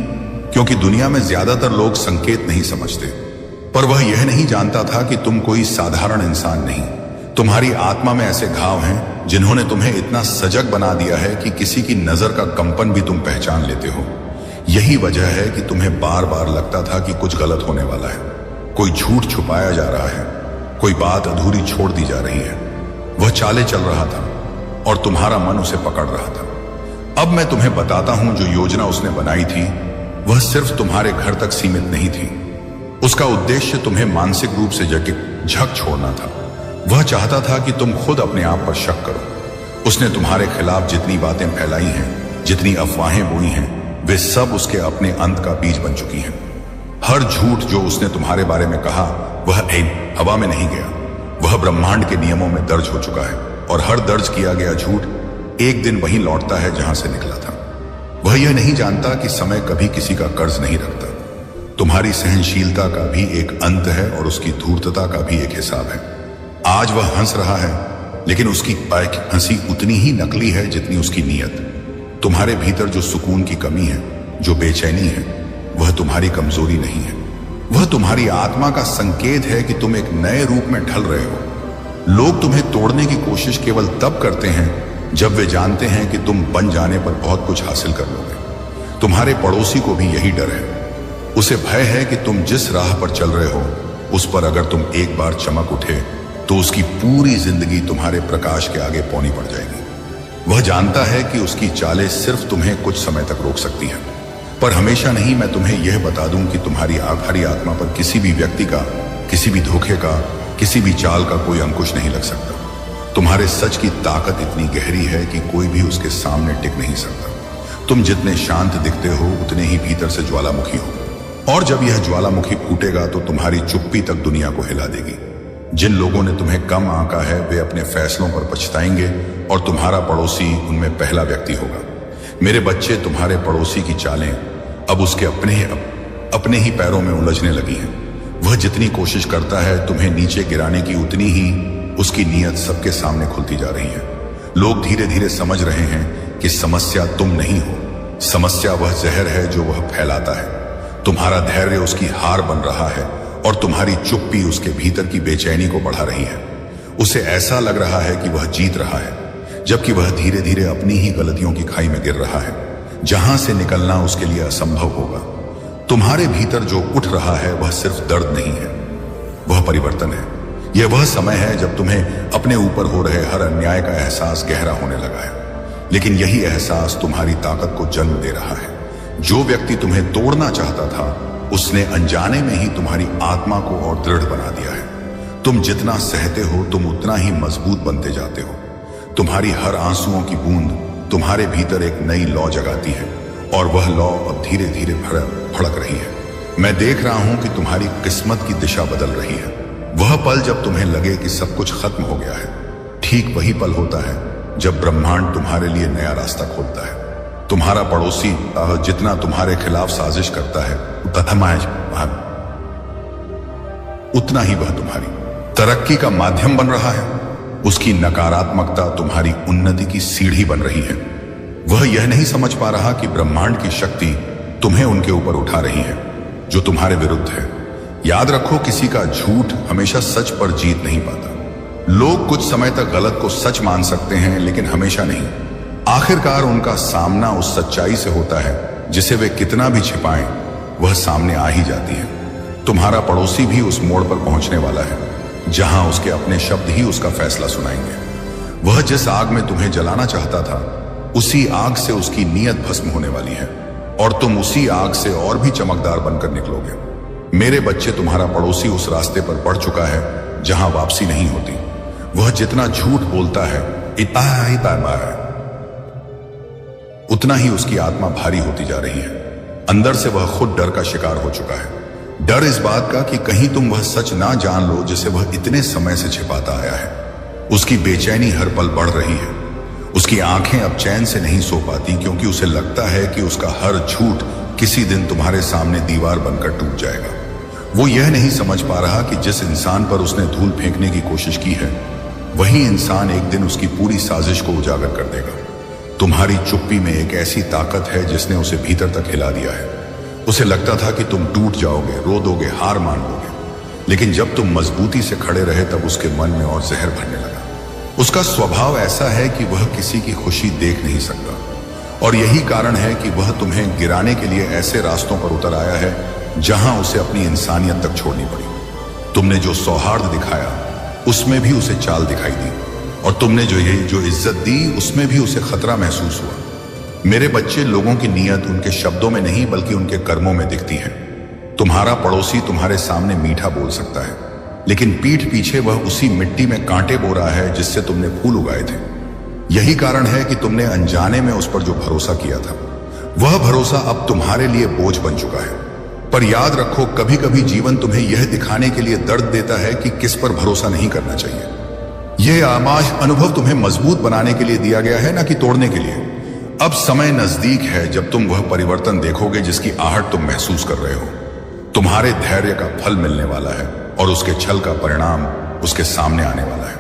क्योंकि दुनिया में ज्यादातर लोग संकेत नहीं समझते। पर वह यह नहीं जानता था कि तुम कोई साधारण इंसान नहीं। तुम्हारी आत्मा में ऐसे घाव हैं जिन्होंने तुम्हें इतना सजग बना दिया है कि किसी की नजर का कंपन भी तुम पहचान लेते हो। यही वजह है कि तुम्हें बार बार लगता था कि कुछ गलत होने वाला है, कोई झूठ छुपाया जा रहा है, कोई बात अधूरी छोड़ दी जा रही है। वह चाले चल रहा था और तुम्हारा मन उसे पकड़ रहा था। अब मैं तुम्हें बताता हूं, जो योजना उसने बनाई थी वह सिर्फ तुम्हारे घर तक सीमित नहीं थी। उसका उद्देश्य तुम्हें मानसिक रूप से झक छोड़ना था। वह चाहता था कि तुम खुद अपने आप पर शक करो। उसने तुम्हारे खिलाफ जितनी बातें फैलाई हैं, जितनी अफवाहें बोई हैं, वे सब उसके अपने अंत का बीज बन चुकी हैं। हर झूठ जो उसने तुम्हारे बारे में कहा, वह हवा में नहीं गया, वह ब्रह्मांड के नियमों में दर्ज हो चुका है। और हर दर्ज किया गया झूठ एक दिन वहीं लौटता है जहां से निकला था। वह यह नहीं जानता कि समय कभी किसी का कर्ज नहीं रखता। तुम्हारी सहनशीलता का भी एक अंत है और उसकी धूर्तता का भी एक हिसाब है। आज वह हंस रहा है, लेकिन उसकी हंसी उतनी ही नकली है जितनी उसकी नीयत। तुम्हारे भीतर जो सुकून की कमी है, जो बेचैनी है, वह तुम्हारी कमजोरी नहीं है। वह तुम्हारी आत्मा का संकेत है कि तुम एक नए रूप में ढल रहे हो। लोग तुम्हें तोड़ने की कोशिश केवल तब करते हैं जब वे जानते हैं कि तुम बन जाने पर बहुत कुछ हासिल कर लोगे। तुम्हारे पड़ोसी को भी यही डर है। उसे भय है कि तुम जिस राह पर चल रहे हो, उस पर अगर तुम एक बार चमक उठे तो उसकी पूरी जिंदगी तुम्हारे प्रकाश के आगे पौनी पड़ जाएगी। वह जानता है कि उसकी चालें सिर्फ तुम्हें कुछ समय तक रोक सकती हैं, पर हमेशा नहीं। मैं तुम्हें यह बता दूं कि तुम्हारी आखिरी आत्मा पर किसी भी व्यक्ति का, किसी भी धोखे का, किसी भी चाल का कोई अंकुश नहीं लग सकता। तुम्हारे सच की ताकत इतनी गहरी है कि कोई भी उसके सामने टिक नहीं सकता। तुम जितने शांत दिखते हो, उतने ही भीतर से ज्वालामुखी हो, और जब यह ज्वालामुखी फूटेगा तो तुम्हारी चुप्पी तक दुनिया को हिला देगी। जिन लोगों ने तुम्हें कम आंका है, वे अपने फैसलों पर पछताएंगे, और तुम्हारा पड़ोसी उनमें पहला व्यक्ति होगा। मेरे बच्चे, तुम्हारे पड़ोसी की चालें अब उसके अपने ही पैरों में उलझने लगी हैं। वह जितनी कोशिश करता है तुम्हें नीचे गिराने की, उतनी ही उसकी नीयत सबके सामने खुलती जा रही है। लोग धीरे धीरे समझ रहे हैं कि समस्या तुम नहीं हो, समस्या वह जहर है जो वह फैलाता है। तुम्हारा धैर्य उसकी हार बन रहा है, और तुम्हारी चुप्पी उसके भीतर की बेचैनी को बढ़ा रही है। उसे ऐसा लग रहा है कि वह जीत रहा है, जबकि वह धीरे धीरे अपनी ही गलतियों की खाई में गिर रहा है, जहां से निकलना उसके लिए असंभव होगा। तुम्हारे भीतर जो उठ रहा है वह सिर्फ दर्द नहीं है, वह परिवर्तन है। यह वह समय है जब तुम्हें अपने ऊपर हो रहे हर अन्याय का एहसास गहरा होने लगा है, लेकिन यही एहसास तुम्हारी ताकत को जन्म दे रहा है। जो व्यक्ति तुम्हें तोड़ना चाहता था, उसने अनजाने में ही तुम्हारी आत्मा को और दृढ़ बना दिया है। तुम जितना सहते हो, तुम उतना ही मजबूत बनते जाते हो। तुम्हारी हर आंसुओं की बूंद तुम्हारे भीतर एक नई लौ जगाती है, और वह लौ अब धीरे धीरे भड़क रही है। मैं देख रहा हूं कि तुम्हारी किस्मत की दिशा बदल रही है। वह पल जब तुम्हें लगे कि सब कुछ खत्म हो गया है, ठीक वही पल होता है जब ब्रह्मांड तुम्हारे लिए नया रास्ता खोलता है। तुम्हारा पड़ोसी जितना तुम्हारे खिलाफ साजिश करता है, उतना ही वह तुम्हारी तरक्की का माध्यम बन रहा है। उसकी नकारात्मकता तुम्हारी उन्नति की सीढ़ी बन रही है। वह यह नहीं समझ पा रहा कि ब्रह्मांड की शक्ति तुम्हें उनके ऊपर उठा रही है जो तुम्हारे विरुद्ध है। याद रखो, किसी का झूठ हमेशा सच पर जीत नहीं पाता। लोग कुछ समय तक गलत को सच मान सकते हैं, लेकिन हमेशा नहीं। आखिरकार उनका सामना उस सच्चाई से होता है जिसे वे कितना भी छिपाएं, वह सामने आ ही जाती है। तुम्हारा पड़ोसी भी उस मोड़ पर पहुंचने वाला है जहां उसके अपने शब्द ही उसका फैसला सुनाएंगे। वह जिस आग में तुम्हें जलाना चाहता था, उसी आग से उसकी नीयत भस्म होने वाली है, और तुम उसी आग से और भी चमकदार बनकर निकलोगे। मेरे बच्चे, तुम्हारा पड़ोसी उस रास्ते पर बढ़ चुका है जहां वापसी नहीं होती। वह जितना झूठ बोलता है, इतना है, उतना ही उसकी आत्मा भारी होती जा रही है। अंदर से वह खुद डर का शिकार हो चुका है। डर इस बात का कि कहीं तुम वह सच ना जान लो जिसे वह इतने समय से छिपाता आया है। उसकी बेचैनी हर पल बढ़ रही है। उसकी आंखें अब चैन से नहीं सो पाती, क्योंकि उसे लगता है कि उसका हर झूठ किसी दिन तुम्हारे सामने दीवार बनकर टूट जाएगा। वो यह नहीं समझ पा रहा कि जिस इंसान पर उसने धूल फेंकने की कोशिश की है, वही इंसान एक दिन उसकी पूरी साजिश को उजागर कर देगा। तुम्हारी चुप्पी में एक ऐसी ताकत है जिसने उसे भीतर तक हिला दिया है। उसे लगता था कि तुम टूट जाओगे, रो दोगे, हार मान लोगे, लेकिन जब तुम मजबूती से खड़े रहे, तब उसके मन में और जहर भरने लगा। उसका स्वभाव ऐसा है कि वह किसी की खुशी देख नहीं सकता, और यही कारण है कि वह तुम्हें गिराने के लिए ऐसे रास्तों पर उतर आया है जहां उसे अपनी इंसानियत तक छोड़नी पड़ी। तुमने जो सौहार्द दिखाया, उसमें भी उसे चाल दिखाई दी, और तुमने जो इज्जत दी, उसमें भी उसे खतरा महसूस हुआ। मेरे बच्चे, लोगों की नीयत उनके शब्दों में नहीं बल्कि उनके कर्मों में दिखती है। तुम्हारा पड़ोसी तुम्हारे सामने मीठा बोल सकता है, लेकिन पीठ पीछे वह उसी मिट्टी में कांटे बो रहा है जिससे तुमने फूल उगाए थे। यही कारण है कि तुमने अनजाने में उस पर जो भरोसा किया था, वह भरोसा अब तुम्हारे लिए बोझ बन चुका है। पर याद रखो, कभी कभी जीवन तुम्हें यह दिखाने के लिए दर्द देता है कि किस पर भरोसा नहीं करना चाहिए। यह आमाश अनुभव तुम्हें मजबूत बनाने के लिए दिया गया है, ना कि तोड़ने के लिए। अब समय नजदीक है जब तुम वह परिवर्तन देखोगे जिसकी आहट तुम महसूस कर रहे हो। तुम्हारे धैर्य का फल मिलने वाला है, और उसके छल का परिणाम उसके सामने आने वाला है।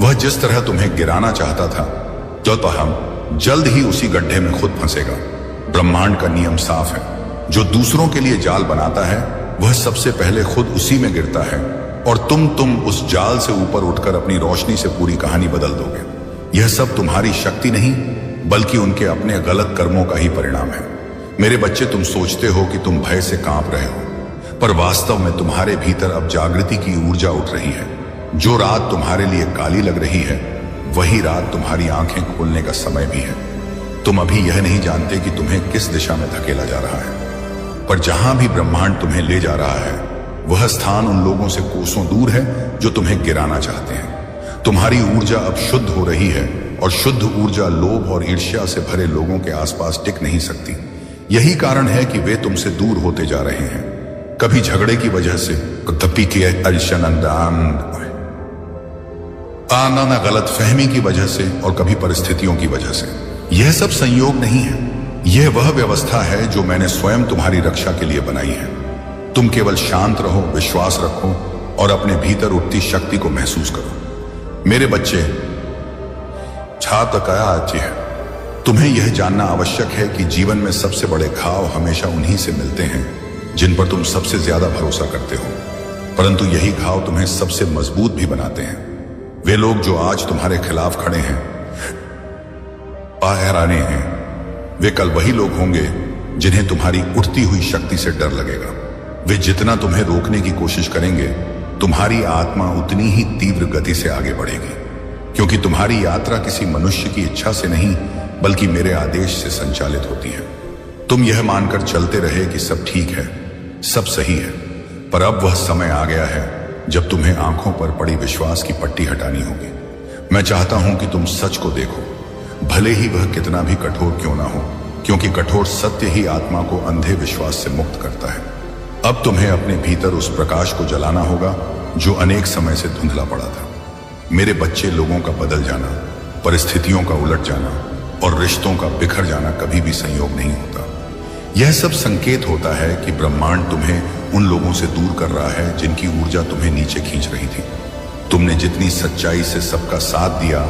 वह जिस तरह तुम्हें गिराना चाहता था, तो हम जल्द ही उसी गड्ढे में खुद फंसेगा। ब्रह्मांड का नियम साफ है, जो दूसरों के लिए जाल बनाता है, वह सबसे पहले खुद उसी में गिरता है, और तुम उस जाल से ऊपर उठकर अपनी रोशनी से पूरी कहानी बदल दोगे। यह सब तुम्हारी शक्ति नहीं, बल्कि उनके अपने गलत कर्मों का ही परिणाम है। मेरे बच्चे, तुम सोचते हो कि तुम भय से कांप रहे हो, पर वास्तव में तुम्हारे भीतर अब जागृति की ऊर्जा उठ रही है। जो रात तुम्हारे लिए काली लग रही है, वही रात तुम्हारी आंखें खोलने का समय भी है। तुम अभी यह नहीं जानते कि तुम्हें किस दिशा में धकेला जा रहा है, पर जहां भी ब्रह्मांड तुम्हें ले जा रहा है, वह स्थान उन लोगों से कोसों दूर है जो तुम्हें गिराना चाहते हैं। तुम्हारी ऊर्जा अब शुद्ध हो रही है, और शुद्ध ऊर्जा लोभ और ईर्ष्या से भरे लोगों के आसपास टिक नहीं सकती। यही कारण है कि वे तुमसे दूर होते जा रहे हैं, कभी झगड़े की वजह से, गलत फहमी की वजह से, और कभी परिस्थितियों की वजह से। यह सब संयोग नहीं है, यह वह व्यवस्था है जो मैंने स्वयं तुम्हारी रक्षा के लिए बनाई है। तुम केवल शांत रहो, विश्वास रखो, और अपने भीतर उठती शक्ति को महसूस करो। मेरे बच्चे, छात्र कया अच्छी है। तुम्हें यह जानना आवश्यक है कि जीवन में सबसे बड़े घाव हमेशा उन्हीं से मिलते हैं जिन पर तुम सबसे ज्यादा भरोसा करते हो, परंतु यही घाव तुम्हें सबसे मजबूत भी बनाते हैं। वे लोग जो आज तुम्हारे खिलाफ खड़े हैं, हैराने हैं, वे कल वही लोग होंगे जिन्हें तुम्हारी उठती हुई शक्ति से डर लगेगा। वे जितना तुम्हें रोकने की कोशिश करेंगे, तुम्हारी आत्मा उतनी ही तीव्र गति से आगे बढ़ेगी, क्योंकि तुम्हारी यात्रा किसी मनुष्य की इच्छा से नहीं बल्कि मेरे आदेश से संचालित होती है। तुम यह मानकर चलते रहे कि सब ठीक है, सब सही है, पर अब वह समय आ गया है जब तुम्हें आंखों पर पड़ी विश्वास की पट्टी हटानी होगी। मैं चाहता हूं कि तुम सच को देखो, भले ही वह कितना भी कठोर क्यों ना हो, क्योंकि कठोर सत्य ही आत्मा को अंधे विश्वास से मुक्त करता है। अब तुम्हें अपने भीतर उस प्रकाश को जलाना होगा जो अनेक समय से धुंधला पड़ा था। मेरे बच्चे, लोगों का बदल जाना, परिस्थितियों का उलट जाना और रिश्तों का बिखर जाना कभी भी संयोग नहीं होता। यह सब संकेत होता है कि ब्रह्मांड तुम्हें उन लोगों से दूर कर रहा है जिनकी ऊर्जा तुम्हें नीचे खींच रही थी। तुमने जितनी सच्चाई से सबका साथ दिया,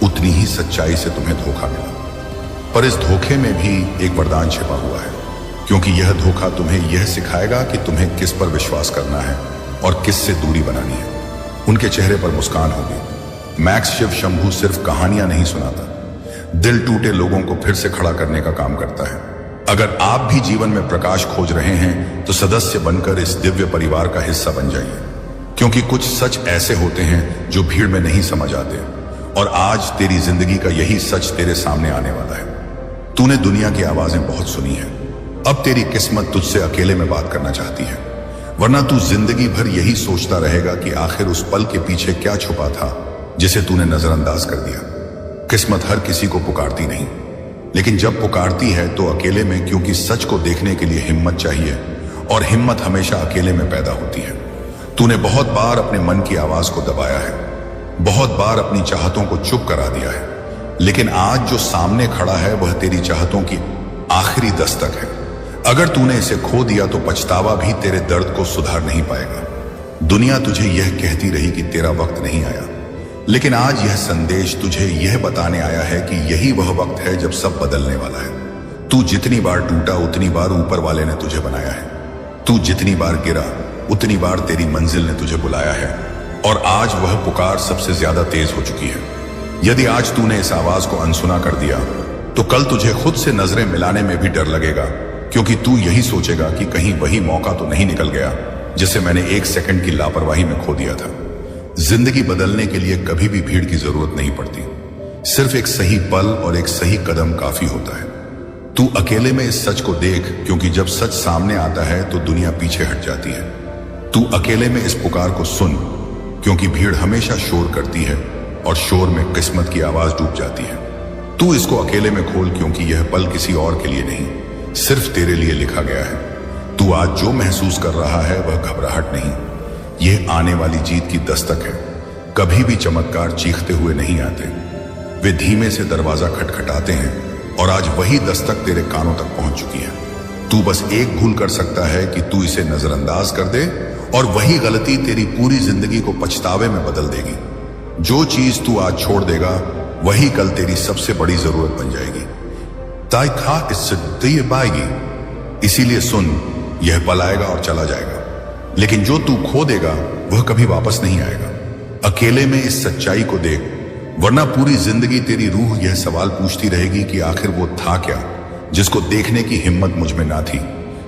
उतनी ही सच्चाई से तुम्हें धोखा मिला। पर इस धोखे में भी एक वरदान छिपा हुआ है, क्योंकि यह धोखा तुम्हें यह सिखाएगा कि तुम्हें किस पर विश्वास करना है और किस से दूरी बनानी है। उनके चेहरे पर मुस्कान होगी। मैक्स शिव शंभू सिर्फ कहानियां नहीं सुनाता, दिल टूटे लोगों को फिर से खड़ा करने का काम करता है। अगर आप भी जीवन में प्रकाश खोज रहे हैं तो सदस्य बनकर इस दिव्य परिवार का हिस्सा बन जाइए, क्योंकि कुछ सच ऐसे होते हैं जो भीड़ में नहीं समझ आते, और आज तेरी जिंदगी का यही सच तेरे सामने आने वाला है। तूने दुनिया की आवाजें बहुत सुनी है, अब तेरी किस्मत तुझसे अकेले में बात करना चाहती है, वरना तू जिंदगी भर यही सोचता रहेगा कि आखिर उस पल के पीछे क्या छुपा था जिसे तूने नजरअंदाज कर दिया। किस्मत हर किसी को पुकारती नहीं, लेकिन जब पुकारती है तो अकेले में, क्योंकि सच को देखने के लिए हिम्मत चाहिए, और हिम्मत हमेशा अकेले में पैदा होती है। तूने बहुत बार अपने मन की आवाज को दबाया है, बहुत बार अपनी चाहतों को चुप करा दिया है, लेकिन आज जो सामने खड़ा है वह तेरी चाहतों की आखिरी दस्तक है। अगर तूने इसे खो दिया तो पछतावा भी तेरे दर्द को सुधार नहीं पाएगा। दुनिया तुझे यह कहती रही कि तेरा वक्त नहीं आया, लेकिन आज यह संदेश तुझे यह बताने आया है कि यही वह वक्त है जब सब बदलने वाला है। तू जितनी बार टूटा उतनी बार ऊपर वाले ने तुझे बनाया है। तू जितनी बार गिरा उतनी बार तेरी मंजिल ने तुझे बुलाया है, और आज वह पुकार सबसे ज्यादा तेज हो चुकी है। यदि आज तूने इस आवाज को अनसुना कर दिया तो कल तुझे खुद से नजरें मिलाने में भी डर लगेगा, क्योंकि तू यही सोचेगा कि कहीं वही मौका तो नहीं निकल गया जिसे मैंने एक सेकंड की लापरवाही में खो दिया था। जिंदगी बदलने के लिए कभी भी भीड़ की जरूरत नहीं पड़ती, सिर्फ एक सही पल और एक सही कदम काफी होता है। तू अकेले में इस सच को देख, क्योंकि जब सच सामने आता है तो दुनिया पीछे हट जाती है। तू अकेले में इस पुकार को सुन, क्योंकि भीड़ हमेशा शोर करती है और शोर में किस्मत की आवाज डूब जाती है। तू इसको अकेले में खोल, क्योंकि यह पल किसी और के लिए नहीं, सिर्फ तेरे लिए लिखा गया है। तू आज जो महसूस कर रहा है वह घबराहट नहीं, यह आने वाली जीत की दस्तक है। कभी भी चमत्कार चीखते हुए नहीं आते, वे धीमे से दरवाजा खटखटाते हैं, और आज वही दस्तक तेरे कानों तक पहुंच चुकी है। तू बस एक भूल कर सकता है कि तू इसे नजरअंदाज कर दे, और वही गलती तेरी पूरी जिंदगी को पछतावे में बदल देगी। जो चीज तू आज छोड़ देगा वही कल तेरी सबसे बड़ी जरूरत बन जाएगी। ताई था इससे दिए पाएगी। इसीलिए सुन, यह पल आएगा और चला जाएगा, लेकिन जो तू खो देगा वह कभी वापस नहीं आएगा। अकेले में इस सच्चाई को देख, वरना पूरी जिंदगी तेरी रूह यह सवाल पूछती रहेगी कि आखिर वो था क्या जिसको देखने की हिम्मत मुझ में ना थी,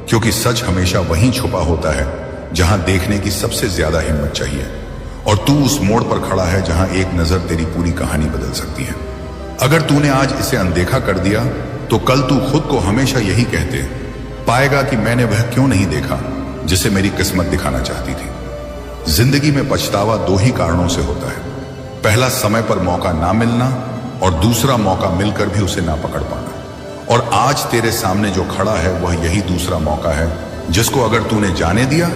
क्योंकि सच हमेशा वहीं छुपा होता है जहां देखने की सबसे ज्यादा हिम्मत चाहिए। और तू उस मोड़ पर खड़ा है जहां एक नजर तेरी पूरी कहानी बदल सकती है। अगर तूने आज इसे अनदेखा कर दिया तो कल तू खुद को हमेशा यही कहते पाएगा कि मैंने वह क्यों नहीं देखा जिसे मेरी किस्मत दिखाना चाहती थी। जिंदगी में पछतावा दो ही कारणों से होता है, पहला समय पर मौका ना मिलना, और दूसरा मौका मिलकर भी उसे ना पकड़ पाना। और आज तेरे सामने जो खड़ा है वह यही दूसरा मौका है, जिसको अगर तूने जाने दिया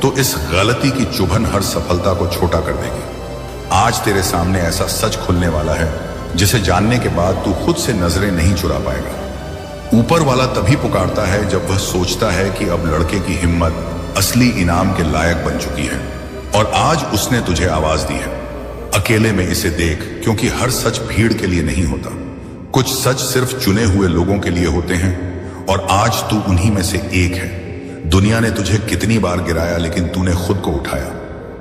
तो इस गलती की चुभन हर सफलता को छोटा कर देगी। आज तेरे सामने ऐसा सच खुलने वाला है जिसे जानने के बाद तू खुद से नजरें नहीं चुरा पाएगा। ऊपर वाला तभी पुकारता है जब वह सोचता है कि अब लड़के की हिम्मत असली इनाम के लायक बन चुकी है, और आज उसने तुझे आवाज दी है। अकेले में इसे देख, क्योंकि हर सच भीड़ के लिए नहीं होता, कुछ सच सिर्फ चुने हुए लोगों के लिए होते हैं, और आज तू उन्हीं में से एक है। दुनिया ने तुझे कितनी बार गिराया, लेकिन तूने खुद को उठाया।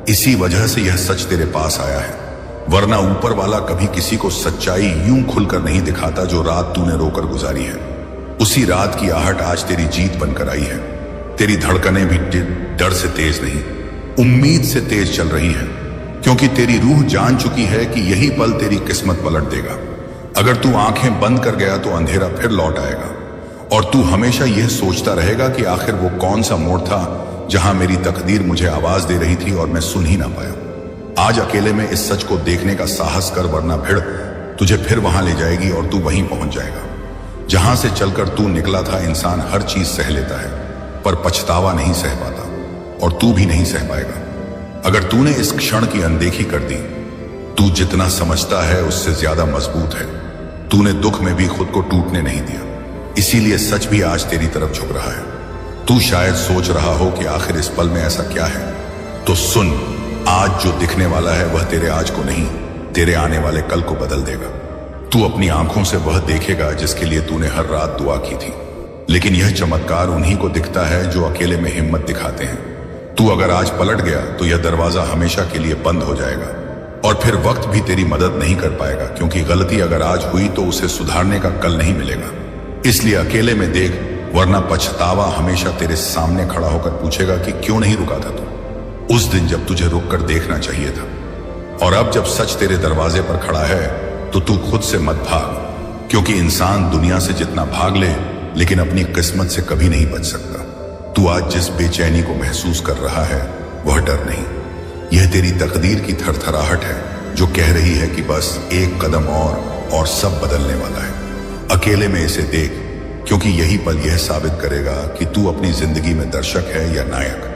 इसी वजह से यह सच तेरे पास आया है, वरना ऊपर वाला कभी किसी को सच्चाई यूं खुलकर नहीं दिखाता जो रात तूने रोकर गुजारी है। उसी रात की आहट आज तेरी जीत बनकर आई है। तेरी धड़कनें भी डर से तेज नहीं, उम्मीद से तेज चल रही है, क्योंकि तेरी रूह जान चुकी है कि यही पल तेरी किस्मत पलट देगा। अगर तू आंखें बंद कर गया तो अंधेरा फिर लौट आएगा और तू हमेशा यह सोचता रहेगा कि आखिर वो कौन सा मोड़ था जहां मेरी तकदीर मुझे आवाज दे रही थी और मैं सुन ही ना पाया। आज अकेले में इस सच को देखने का साहस कर, वरना भीड़ तुझे फिर वहां ले जाएगी और तू वहीं पहुंच जाएगा जहां से चलकर तू निकला था। इंसान हर चीज सह लेता है पर पछतावा नहीं सह पाता, और तू भी नहीं सह पाएगा अगर तूने इस क्षण की अनदेखी कर दी। तू जितना समझता है उससे ज्यादा मजबूत है। तूने दुख में भी खुद को टूटने नहीं दिया, इसीलिए सच भी आज तेरी तरफ झुक रहा है। तू शायद सोच रहा हो कि आखिर इस पल में ऐसा क्या है, तो सुन, आज जो दिखने वाला है वह तेरे आज को नहीं, तेरे आने वाले कल को बदल देगा। तू अपनी आंखों से वह देखेगा जिसके लिए तूने हर रात दुआ की थी। लेकिन यह चमत्कार उन्हीं को दिखता है जो अकेले में हिम्मत दिखाते हैं। तू अगर आज पलट गया तो यह दरवाजा हमेशा के लिए बंद हो जाएगा और फिर वक्त भी तेरी मदद नहीं कर पाएगा, क्योंकि गलती अगर आज हुई तो उसे सुधारने का कल नहीं मिलेगा। इसलिए अकेले में देख, वरना पछतावा हमेशा तेरे सामने खड़ा होकर पूछेगा कि क्यों नहीं रुका था तू उस दिन जब तुझे रुक कर देखना चाहिए था। और अब जब सच तेरे दरवाजे पर खड़ा है तो तू खुद से मत भाग, क्योंकि इंसान दुनिया से जितना भाग ले लेकिन अपनी किस्मत से कभी नहीं बच सकता। तू आज जिस बेचैनी को महसूस कर रहा है वह डर नहीं, यह तेरी तकदीर की थरथराहट है जो कह रही है कि बस एक कदम और सब बदलने वाला है। अकेले में इसे देख, क्योंकि यही पल यह साबित करेगा कि तू अपनी जिंदगी में दर्शक है या नायक।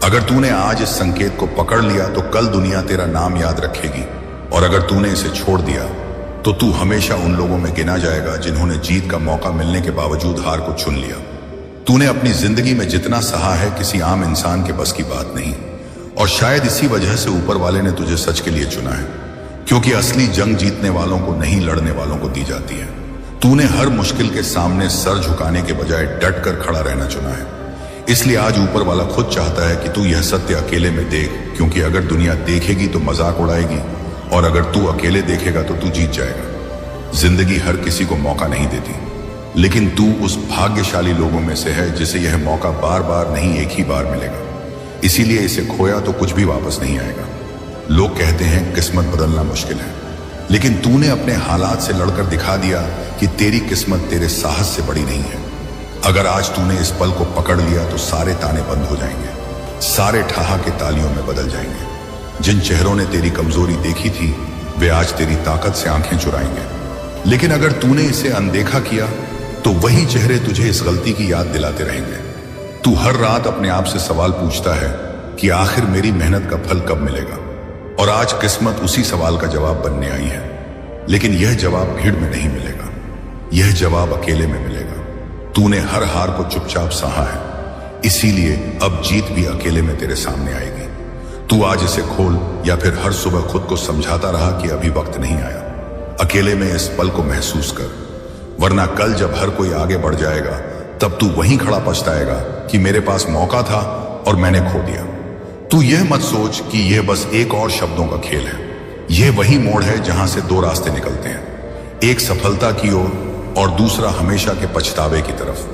अगर तूने आज इस संकेत को पकड़ लिया तो कल दुनिया तेरा नाम याद रखेगी, और अगर तूने इसे छोड़ दिया तो तू हमेशा उन लोगों में गिना जाएगा जिन्होंने जीत का मौका मिलने के बावजूद हार को चुन लिया। तूने अपनी जिंदगी में जितना सहा है किसी आम इंसान के बस की बात नहीं, और शायद इसी वजह से ऊपर वाले ने तुझे सच के लिए चुना है, क्योंकि असली जंग जीतने वालों को नहीं, लड़ने वालों को दी जाती है। तूने हर मुश्किल के सामने सर झुकाने के बजाय डट कर खड़ा रहना चुना है। इसलिए आज ऊपर वाला खुद चाहता है कि तू यह सत्य अकेले में देख, क्योंकि अगर दुनिया देखेगी तो मजाक उड़ाएगी, और अगर तू अकेले देखेगा तो तू जीत जाएगा। जिंदगी हर किसी को मौका नहीं देती, लेकिन तू उस भाग्यशाली लोगों में से है जिसे यह मौका बार बार नहीं, एक ही बार मिलेगा। इसीलिए इसे खोया तो कुछ भी वापस नहीं आएगा। लोग कहते हैं किस्मत बदलना मुश्किल है, लेकिन तूने अपने हालात से लड़कर दिखा दिया कि तेरी किस्मत तेरे साहस से बड़ी नहीं है। अगर आज तूने इस पल को पकड़ लिया तो सारे ताने बंद हो जाएंगे, सारे ठहाके तालियों में बदल जाएंगे। जिन चेहरों ने तेरी कमजोरी देखी थी वे आज तेरी ताकत से आंखें चुराएंगे। लेकिन अगर तूने इसे अनदेखा किया तो वही चेहरे तुझे इस गलती की याद दिलाते रहेंगे। तू हर रात अपने आप से सवाल पूछता है कि आखिर मेरी मेहनत का फल कब मिलेगा, और आज किस्मत उसी सवाल का जवाब बनने आई है। लेकिन यह जवाब भीड़ में नहीं मिलेगा, यह जवाब अकेले में मिलेगा। तूने हर हार को चुपचाप सहा है, इसीलिए अब जीत भी अकेले में तेरे सामने आएगी। तू आज इसे खोल या फिर हर सुबह खुद को समझाता रहा कि अभी वक्त नहीं आया। अकेले में इस पल को महसूस कर, वरना कल जब हर कोई आगे बढ़ जाएगा तब तू वहीं खड़ा पछताएगा कि मेरे पास मौका था और मैंने खो दिया। तू यह मत सोच कि यह बस एक और शब्दों का खेल है। यह वही मोड़ है जहां से दो रास्ते निकलते हैं, एक सफलता की ओर और दूसरा हमेशा के पछतावे की तरफ।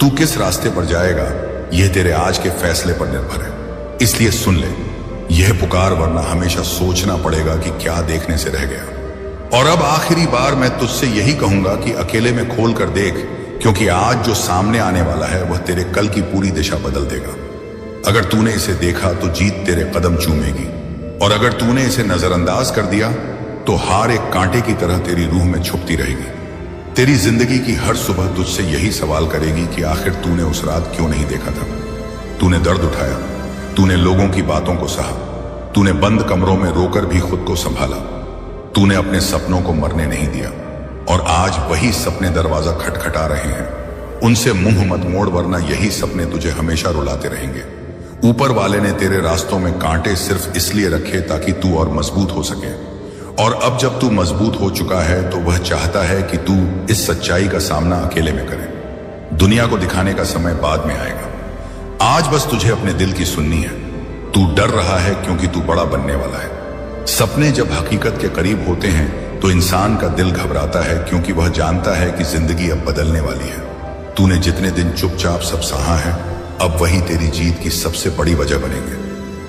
तू किस रास्ते पर जाएगा यह तेरे आज के फैसले पर निर्भर है। इसलिए सुन ले यह पुकार, वरना हमेशा सोचना पड़ेगा कि क्या देखने से रह गया। और अब आखिरी बार मैं तुझसे यही कहूंगा कि अकेले में खोल कर देख, क्योंकि आज जो सामने आने वाला है वह तेरे कल की पूरी दिशा बदल देगा। अगर तूने इसे देखा तो जीत तेरे कदम चूमेगी, और अगर तूने इसे नजरअंदाज कर दिया तो हार एक कांटे की तरह तेरी रूह में छुपती रहेगी। तेरी जिंदगी की हर सुबह तुझसे यही सवाल करेगी कि आखिर तूने उस रात क्यों नहीं देखा था। तूने दर्द उठाया, तूने लोगों की बातों को सहा, तूने बंद कमरों में रोकर भी खुद को संभाला, तूने अपने सपनों को मरने नहीं दिया, और आज वही सपने दरवाजा खटखटा रहे हैं। उनसे मुंह मत मोड़, वरना यही सपने तुझे हमेशा रुलाते रहेंगे। ऊपर वाले ने तेरे रास्तों में कांटे सिर्फ इसलिए रखे ताकि तू और मजबूत हो सके, और अब जब तू मजबूत हो चुका है तो वह चाहता है कि तू इस सच्चाई का सामना अकेले में करे। दुनिया को दिखाने का समय बाद में आएगा, आज बस तुझे अपने दिल की सुननी है। तू डर रहा है क्योंकि तू बड़ा बनने वाला है। सपने जब हकीकत के करीब होते हैं तो इंसान का दिल घबराता है, क्योंकि वह जानता है कि जिंदगी अब बदलने वाली है। तूने जितने दिन चुपचाप सब सहा है अब वही तेरी जीत की सबसे बड़ी वजह बनेंगे।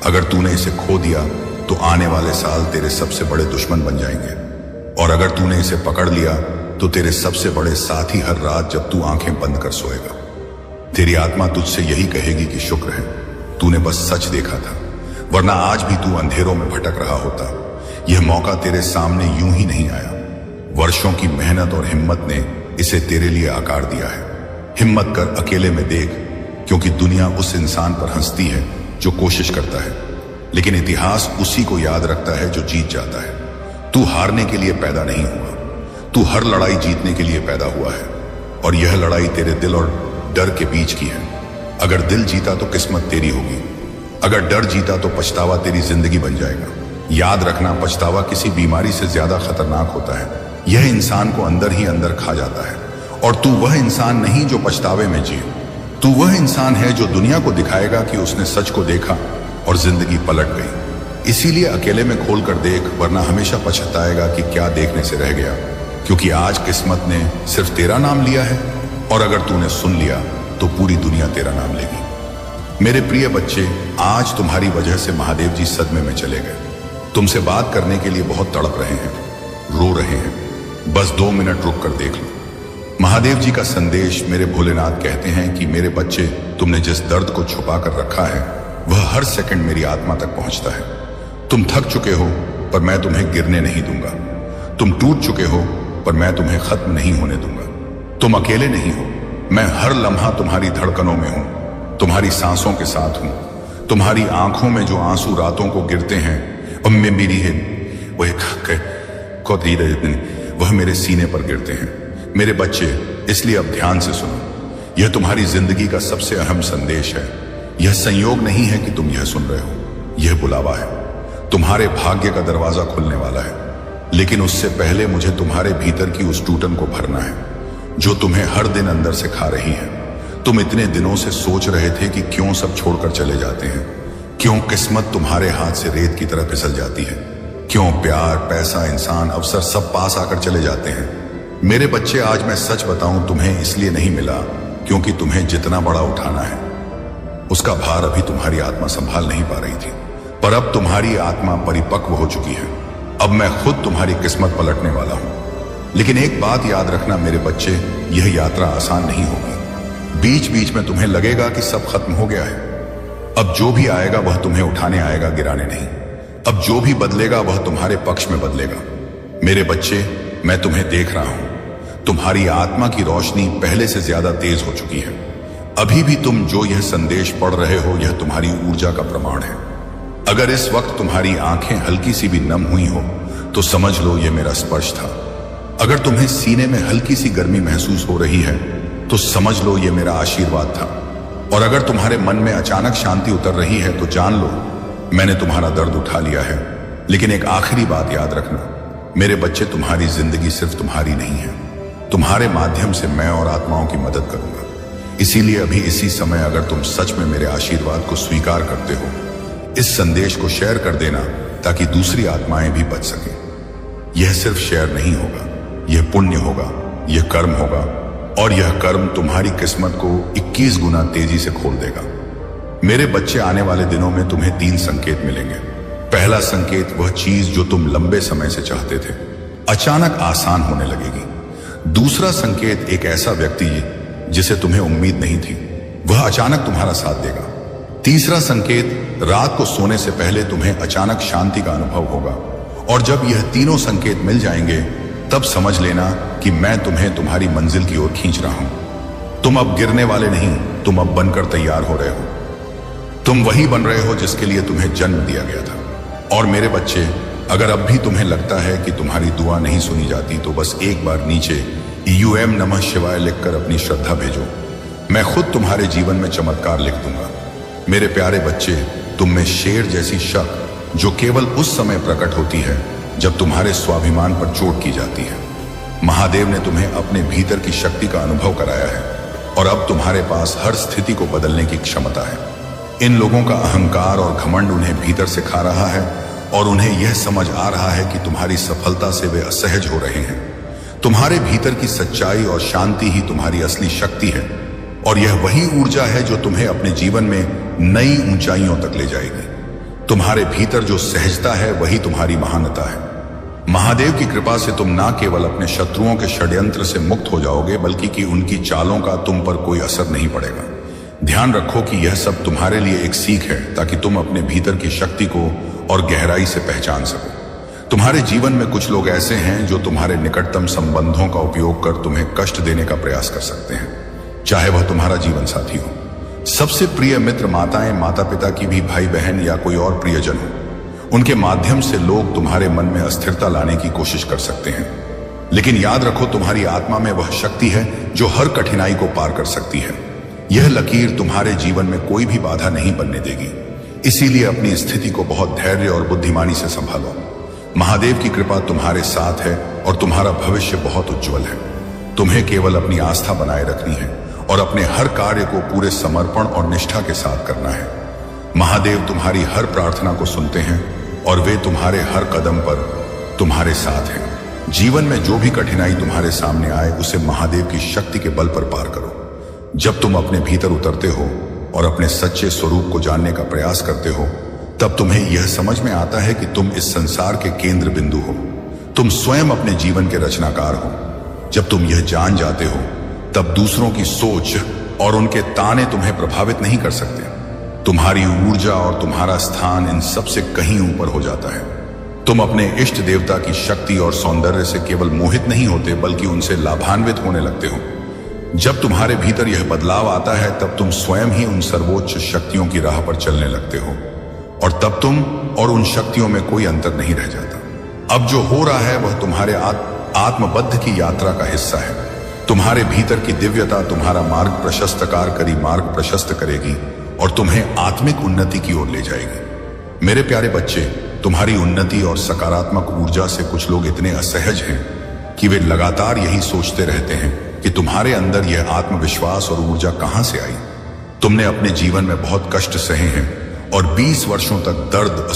अगर तूने इसे खो दिया तो आने वाले साल तेरे सबसे बड़े दुश्मन बन जाएंगे, और अगर तूने इसे पकड़ लिया तो तेरे सबसे बड़े साथी हर रात जब तू आंखें बंद कर सोएगा। तेरी आत्मा तुझसे यही कहेगी कि शुक्र है तूने बस सच देखा था, वरना आज भी तू अंधेरों में भटक रहा होता। यह मौका तेरे सामने यूं ही नहीं आया। वर्षों की मेहनत और हिम्मत ने इसे तेरे लिए आकार दिया है। हिम्मत कर, अकेले में देख, क्योंकि दुनिया उस इंसान पर हंसती है जो कोशिश करता है, लेकिन इतिहास उसी को याद रखता है जो जीत जाता है। तू हारने के लिए पैदा नहीं हुआ, तू हर लड़ाई जीतने के लिए पैदा हुआ है, और यह लड़ाई तेरे दिल और डर के बीच की है। अगर दिल जीता तो किस्मत तेरी होगी, अगर डर जीता तो पछतावा तेरी जिंदगी बन जाएगा। याद रखना, पछतावा किसी बीमारी से ज्यादा खतरनाक होता है। यह इंसान को अंदर ही अंदर खा जाता है, और तू वह इंसान नहीं जो पछतावे में जिए। तू वह इंसान है जो दुनिया को दिखाएगा कि उसने सच को देखा और जिंदगी पलट गई। इसीलिए अकेले में खोल कर देख, वरना हमेशा पछताएगा कि क्या देखने से रह गया। क्योंकि आज किस्मत ने सिर्फ तेरा नाम लिया है, और अगर तूने सुन लिया तो पूरी दुनिया तेरा नाम लेगी। मेरे प्रिय बच्चे, आज तुम्हारी वजह से महादेव जी सदमे में चले गए। तुमसे बात करने के लिए बहुत तड़प रहे हैं, रो रहे हैं। बस 2 मिनट रुक कर देख लो। महादेव जी का संदेश मेरे भोलेनाथ कहते हैं कि मेरे बच्चे, तुमने जिस दर्द को छुपा कर रखा है वह हर सेकंड मेरी आत्मा तक पहुंचता है। तुम थक चुके हो, पर मैं तुम्हें गिरने नहीं दूंगा। तुम टूट चुके हो, पर मैं तुम्हें खत्म नहीं होने दूंगा। तुम अकेले नहीं हो, मैं हर लम्हा तुम्हारी धड़कनों में हूं, तुम्हारी सांसों के साथ हूं। तुम्हारी आंखों में जो आंसू रातों को गिरते हैं, मेरी है वह मेरे सीने पर गिरते हैं। मेरे बच्चे, इसलिए अब ध्यान से सुनो। यह तुम्हारी जिंदगी का सबसे अहम संदेश है। यह संयोग नहीं है कि तुम यह सुन रहे हो, यह बुलावा है। तुम्हारे भाग्य का दरवाजा खुलने वाला है, लेकिन उससे पहले मुझे तुम्हारे भीतर की उस टूटन को भरना है जो तुम्हें हर दिन अंदर से खा रही है। तुम इतने दिनों से सोच रहे थे कि क्यों सब छोड़कर चले जाते हैं, क्यों किस्मत तुम्हारे हाथ से रेत की तरह फिसल जाती है, क्यों प्यार, पैसा, इंसान, अवसर सब पास आकर चले जाते हैं। मेरे बच्चे, आज मैं सच बताऊं, तुम्हें इसलिए नहीं मिला क्योंकि तुम्हें जितना बड़ा उठाना है उसका भार अभी तुम्हारी आत्मा संभाल नहीं पा रही थी। पर अब तुम्हारी आत्मा परिपक्व हो चुकी है। अब मैं खुद तुम्हारी किस्मत पलटने वाला हूं। लेकिन एक बात याद रखना मेरे बच्चे, यह यात्रा आसान नहीं होगी। बीच बीच में तुम्हें लगेगा कि सब खत्म हो गया है। अब जो भी आएगा वह तुम्हें उठाने आएगा, गिराने नहीं। अब जो भी बदलेगा वह तुम्हारे पक्ष में बदलेगा। मेरे बच्चे, मैं तुम्हें देख रहा हूं। तुम्हारी आत्मा की रोशनी पहले से ज्यादा तेज हो चुकी है। अभी भी तुम जो यह संदेश पढ़ रहे हो, यह तुम्हारी ऊर्जा का प्रमाण है। अगर इस वक्त तुम्हारी आंखें हल्की सी भी नम हुई हो तो समझ लो यह मेरा स्पर्श था। अगर तुम्हें सीने में हल्की सी गर्मी महसूस हो रही है तो समझ लो यह मेरा आशीर्वाद था। और अगर तुम्हारे मन में अचानक शांति उतर रही है तो जान लो मैंने तुम्हारा दर्द उठा लिया है। लेकिन एक आखिरी बात याद रखना मेरे बच्चे, तुम्हारी जिंदगी सिर्फ तुम्हारी नहीं है, तुम्हारे माध्यम से मैं और आत्माओं की मदद करूंगा। इसीलिए अभी इसी समय अगर तुम सच में मेरे आशीर्वाद को स्वीकार करते हो, इस संदेश को शेयर कर देना ताकि दूसरी आत्माएं भी बच सकें। यह सिर्फ शेयर नहीं होगा, यह पुण्य होगा, यह कर्म होगा, और यह कर्म तुम्हारी किस्मत को 21 गुना तेजी से खोल देगा। मेरे बच्चे, आने वाले दिनों में तुम्हें 3 संकेत मिलेंगे। पहला संकेत, वह चीज जो तुम लंबे समय से चाहते थे अचानक आसान होने लगेगी। दूसरा संकेत, एक ऐसा व्यक्ति जिसे तुम्हें उम्मीद नहीं थी वह अचानक तुम्हारा साथ देगा। तीसरा संकेत, रात को सोने से पहले तुम्हें अचानक शांति का अनुभव होगा। और जब यह तीनों संकेत मिल जाएंगे तब समझ लेना कि मैं तुम्हें तुम्हारी मंजिल की ओर खींच रहा हूं। तुम अब गिरने वाले नहीं, तुम अब बनकर तैयार हो रहे हो। तुम वही बन रहे हो जिसके लिए तुम्हें जन्म दिया गया था। और मेरे बच्चे, अगर अब भी तुम्हें लगता है कि तुम्हारी दुआ नहीं सुनी जाती तो बस एक बार नीचे यूएम नमः शिवाय लिखकर अपनी श्रद्धा भेजो। मैं खुद तुम्हारे जीवन में चमत्कार लिख दूंगा। मेरे प्यारे बच्चे, तुम में शेर जैसी शक जो केवल उस समय प्रकट होती है जब तुम्हारे स्वाभिमान पर चोट की जाती है। महादेव ने तुम्हें अपने भीतर की शक्ति का अनुभव कराया है और अब तुम्हारे पास हर स्थिति को बदलने की क्षमता है। इन लोगों का अहंकार और घमंड उन्हें भीतर से खा रहा है और उन्हें यह समझ आ रहा है कि तुम्हारी सफलता से वे असहज हो रहे हैं। तुम्हारे भीतर की सच्चाई और शांति ही तुम्हारी असली शक्ति है और यह वही ऊर्जा है जो तुम्हें अपने जीवन में नई ऊंचाइयों तक ले जाएगी। तुम्हारे भीतर जो सहजता है वही तुम्हारी महानता है। महादेव की कृपा से तुम ना केवल अपने शत्रुओं के षड्यंत्र से मुक्त हो जाओगे, बल्कि कि उनकी चालों का तुम पर कोई असर नहीं पड़ेगा। ध्यान रखो कि यह सब तुम्हारे लिए एक सीख है, ताकि तुम अपने भीतर की शक्ति को और गहराई से पहचान सको। तुम्हारे जीवन में कुछ लोग ऐसे हैं जो तुम्हारे निकटतम संबंधों का उपयोग कर तुम्हें कष्ट देने का प्रयास कर सकते हैं, चाहे वह तुम्हारा जीवन साथी हो, सबसे प्रिय मित्र, माताएं, माता पिता की भी भाई बहन या कोई और प्रियजन हो। उनके माध्यम से लोग तुम्हारे मन में अस्थिरता लाने की कोशिश कर सकते हैं, लेकिन याद रखो तुम्हारी आत्मा में वह शक्ति है जो हर कठिनाई को पार कर सकती है। यह लकीर तुम्हारे जीवन में कोई भी बाधा नहीं बनने देगी। इसीलिए अपनी स्थिति को बहुत धैर्य और बुद्धिमानी से संभालो। महादेव की कृपा तुम्हारे साथ है और तुम्हारा भविष्य बहुत उज्जवल है। तुम्हें केवल अपनी आस्था बनाए रखनी है और अपने हर कार्य को पूरे समर्पण और निष्ठा के साथ करना है। महादेव तुम्हारी हर प्रार्थना को सुनते हैं और वे तुम्हारे हर कदम पर तुम्हारे साथ हैं। जीवन में जो भी कठिनाई तुम्हारे सामने आए, उसे महादेव की शक्ति के बल पर पार करो। जब तुम अपने भीतर उतरते हो और अपने सच्चे स्वरूप को जानने का प्रयास करते हो, तब तुम्हें यह समझ में आता है कि तुम इस संसार के केंद्र बिंदु हो। तुम स्वयं अपने जीवन के रचनाकार हो। जब तुम यह जान जाते हो, तब दूसरों की सोच और उनके ताने तुम्हें प्रभावित नहीं कर सकते। तुम्हारी ऊर्जा और तुम्हारा स्थान इन सब से कहीं ऊपर हो जाता है। तुम अपने इष्ट देवता की शक्ति और सौंदर्य से केवल मोहित नहीं होते, बल्कि उनसे लाभान्वित होने लगते हो। जब तुम्हारे भीतर यह बदलाव आता है, तब तुम स्वयं ही उन सर्वोच्च शक्तियों की राह पर चलने लगते हो, और तब तुम और उन शक्तियों में कोई अंतर नहीं रह जाता। अब जो हो रहा है वह तुम्हारे आत्मबद्ध की यात्रा का हिस्सा है। तुम्हारे भीतर की दिव्यता तुम्हारा मार्ग प्रशस्त करेगी और तुम्हें आत्मिक उन्नति की ओर ले जाएगी। मेरे प्यारे बच्चे, तुम्हारी उन्नति और सकारात्मक ऊर्जा से कुछ लोग इतने असहज हैं कि वे लगातार यही सोचते रहते हैं कि तुम्हारे अंदर यह आत्मविश्वास और ऊर्जा कहां से आई। तुमने अपने जीवन में बहुत कष्ट सहे हैं और 20 वर्षों तक दर्द,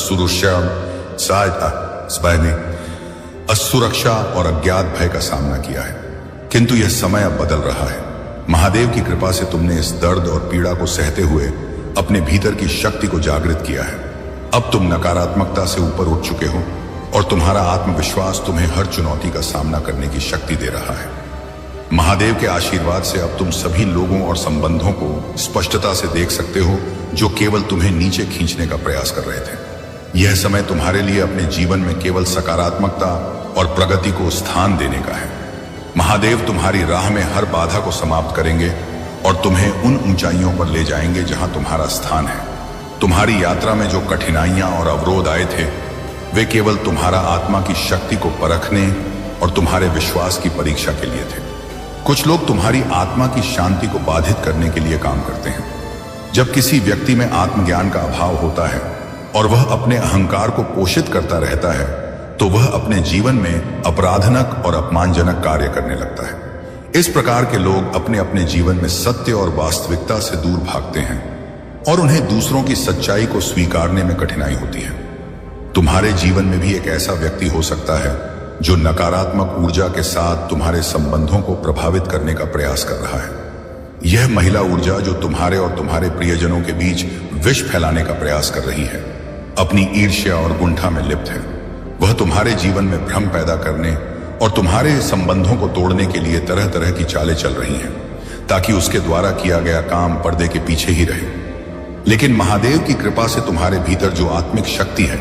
असुरक्षा और अज्ञात भय का सामना किया है, किंतु यह समय अब बदल रहा है। महादेव की कृपा से तुमने इस दर्द और पीड़ा को सहते हुए अपने भीतर की शक्ति को जागृत किया है। अब तुम नकारात्मकता से ऊपर उठ चुके हो और तुम्हारा आत्मविश्वास तुम्हें हर चुनौती का सामना करने की शक्ति दे रहा है। महादेव के आशीर्वाद से अब तुम सभी लोगों और संबंधों को स्पष्टता से देख सकते हो जो केवल तुम्हें नीचे खींचने का प्रयास कर रहे थे। यह समय तुम्हारे लिए अपने जीवन में केवल सकारात्मकता और प्रगति को स्थान देने का है। महादेव तुम्हारी राह में हर बाधा को समाप्त करेंगे और तुम्हें उन ऊंचाइयों पर ले जाएंगे जहां तुम्हारा स्थान है। तुम्हारी यात्रा में जो कठिनाइयां और अवरोध आए थे, वे केवल तुम्हारा आत्मा की शक्ति को परखने और तुम्हारे विश्वास की परीक्षा के लिए थे। कुछ लोग तुम्हारी आत्मा की शांति को बाधित करने के लिए काम करते हैं। जब किसी व्यक्ति में आत्मज्ञान का अभाव होता है और वह अपने अहंकार को पोषित करता रहता है, तो वह अपने जीवन में अपराधनक और अपमानजनक कार्य करने लगता है। इस प्रकार के लोग अपने अपने जीवन में सत्य और वास्तविकता से दूर भागते हैं और उन्हें दूसरों की सच्चाई को स्वीकारने में कठिनाई होती है। तुम्हारे जीवन में भी एक ऐसा व्यक्ति हो सकता है जो नकारात्मक ऊर्जा के साथ तुम्हारे संबंधों को प्रभावित करने का प्रयास कर रहा है। यह महिला ऊर्जा जो तुम्हारे और तुम्हारे प्रियजनों के बीच विष फैलाने का प्रयास कर रही है, अपनी ईर्ष्या और गुंठा में लिप्त है। वह तुम्हारे जीवन में भ्रम पैदा करने और तुम्हारे संबंधों को तोड़ने के लिए तरह तरह की चालें चल रही हैं, ताकि उसके द्वारा किया गया काम पर्दे के पीछे ही रहे। लेकिन महादेव की कृपा से तुम्हारे भीतर जो आत्मिक शक्ति है,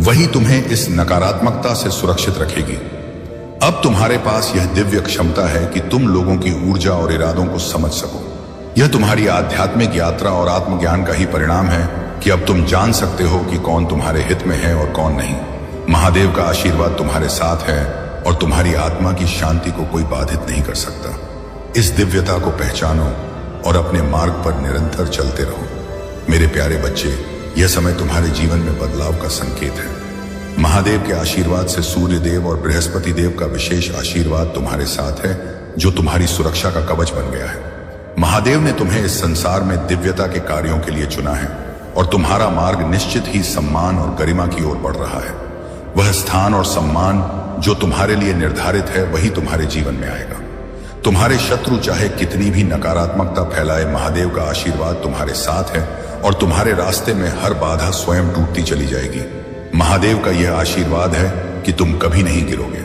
वही तुम्हें इस नकारात्मकता से सुरक्षित रखेगी। अब तुम्हारे पास यह दिव्य क्षमता है कि तुम लोगों की ऊर्जा और इरादों को समझ सको। यह तुम्हारी आध्यात्मिक यात्रा और आत्मज्ञान का ही परिणाम है कि अब तुम जान सकते हो कि कौन तुम्हारे हित में है और कौन नहीं। महादेव का आशीर्वाद तुम्हारे साथ है और तुम्हारी आत्मा की शांति को कोई बाधित नहीं कर सकता। इस दिव्यता को पहचानो और अपने मार्ग पर निरंतर चलते रहो। मेरे प्यारे बच्चे, यह समय तुम्हारे जीवन में बदलाव का संकेत है। महादेव के आशीर्वाद से सूर्य देव और बृहस्पति देव का विशेष आशीर्वाद तुम्हारे साथ है, जो तुम्हारी सुरक्षा का कवच बन गया है। महादेव ने तुम्हें इस संसार में दिव्यता के कार्यों के लिए चुना है और तुम्हारा मार्ग निश्चित ही सम्मान और गरिमा की ओर बढ़ रहा है। वह स्थान और सम्मान जो तुम्हारे लिए निर्धारित है, वही तुम्हारे जीवन में आएगा। तुम्हारे शत्रु चाहे कितनी भी नकारात्मकता फैलाए, महादेव का आशीर्वाद तुम्हारे साथ है और तुम्हारे रास्ते में हर बाधा स्वयं टूटती चली जाएगी। महादेव का यह आशीर्वाद है कि तुम कभी नहीं गिरोगे।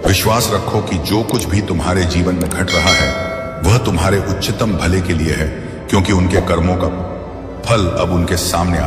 विश्वास रखो कि जो कुछ भी तुम्हारे जीवन में घट रहा है वह तुम्हारे उच्चतम भले के लिए है, क्योंकि उनके कर्मों का फल अब उनके सामने आ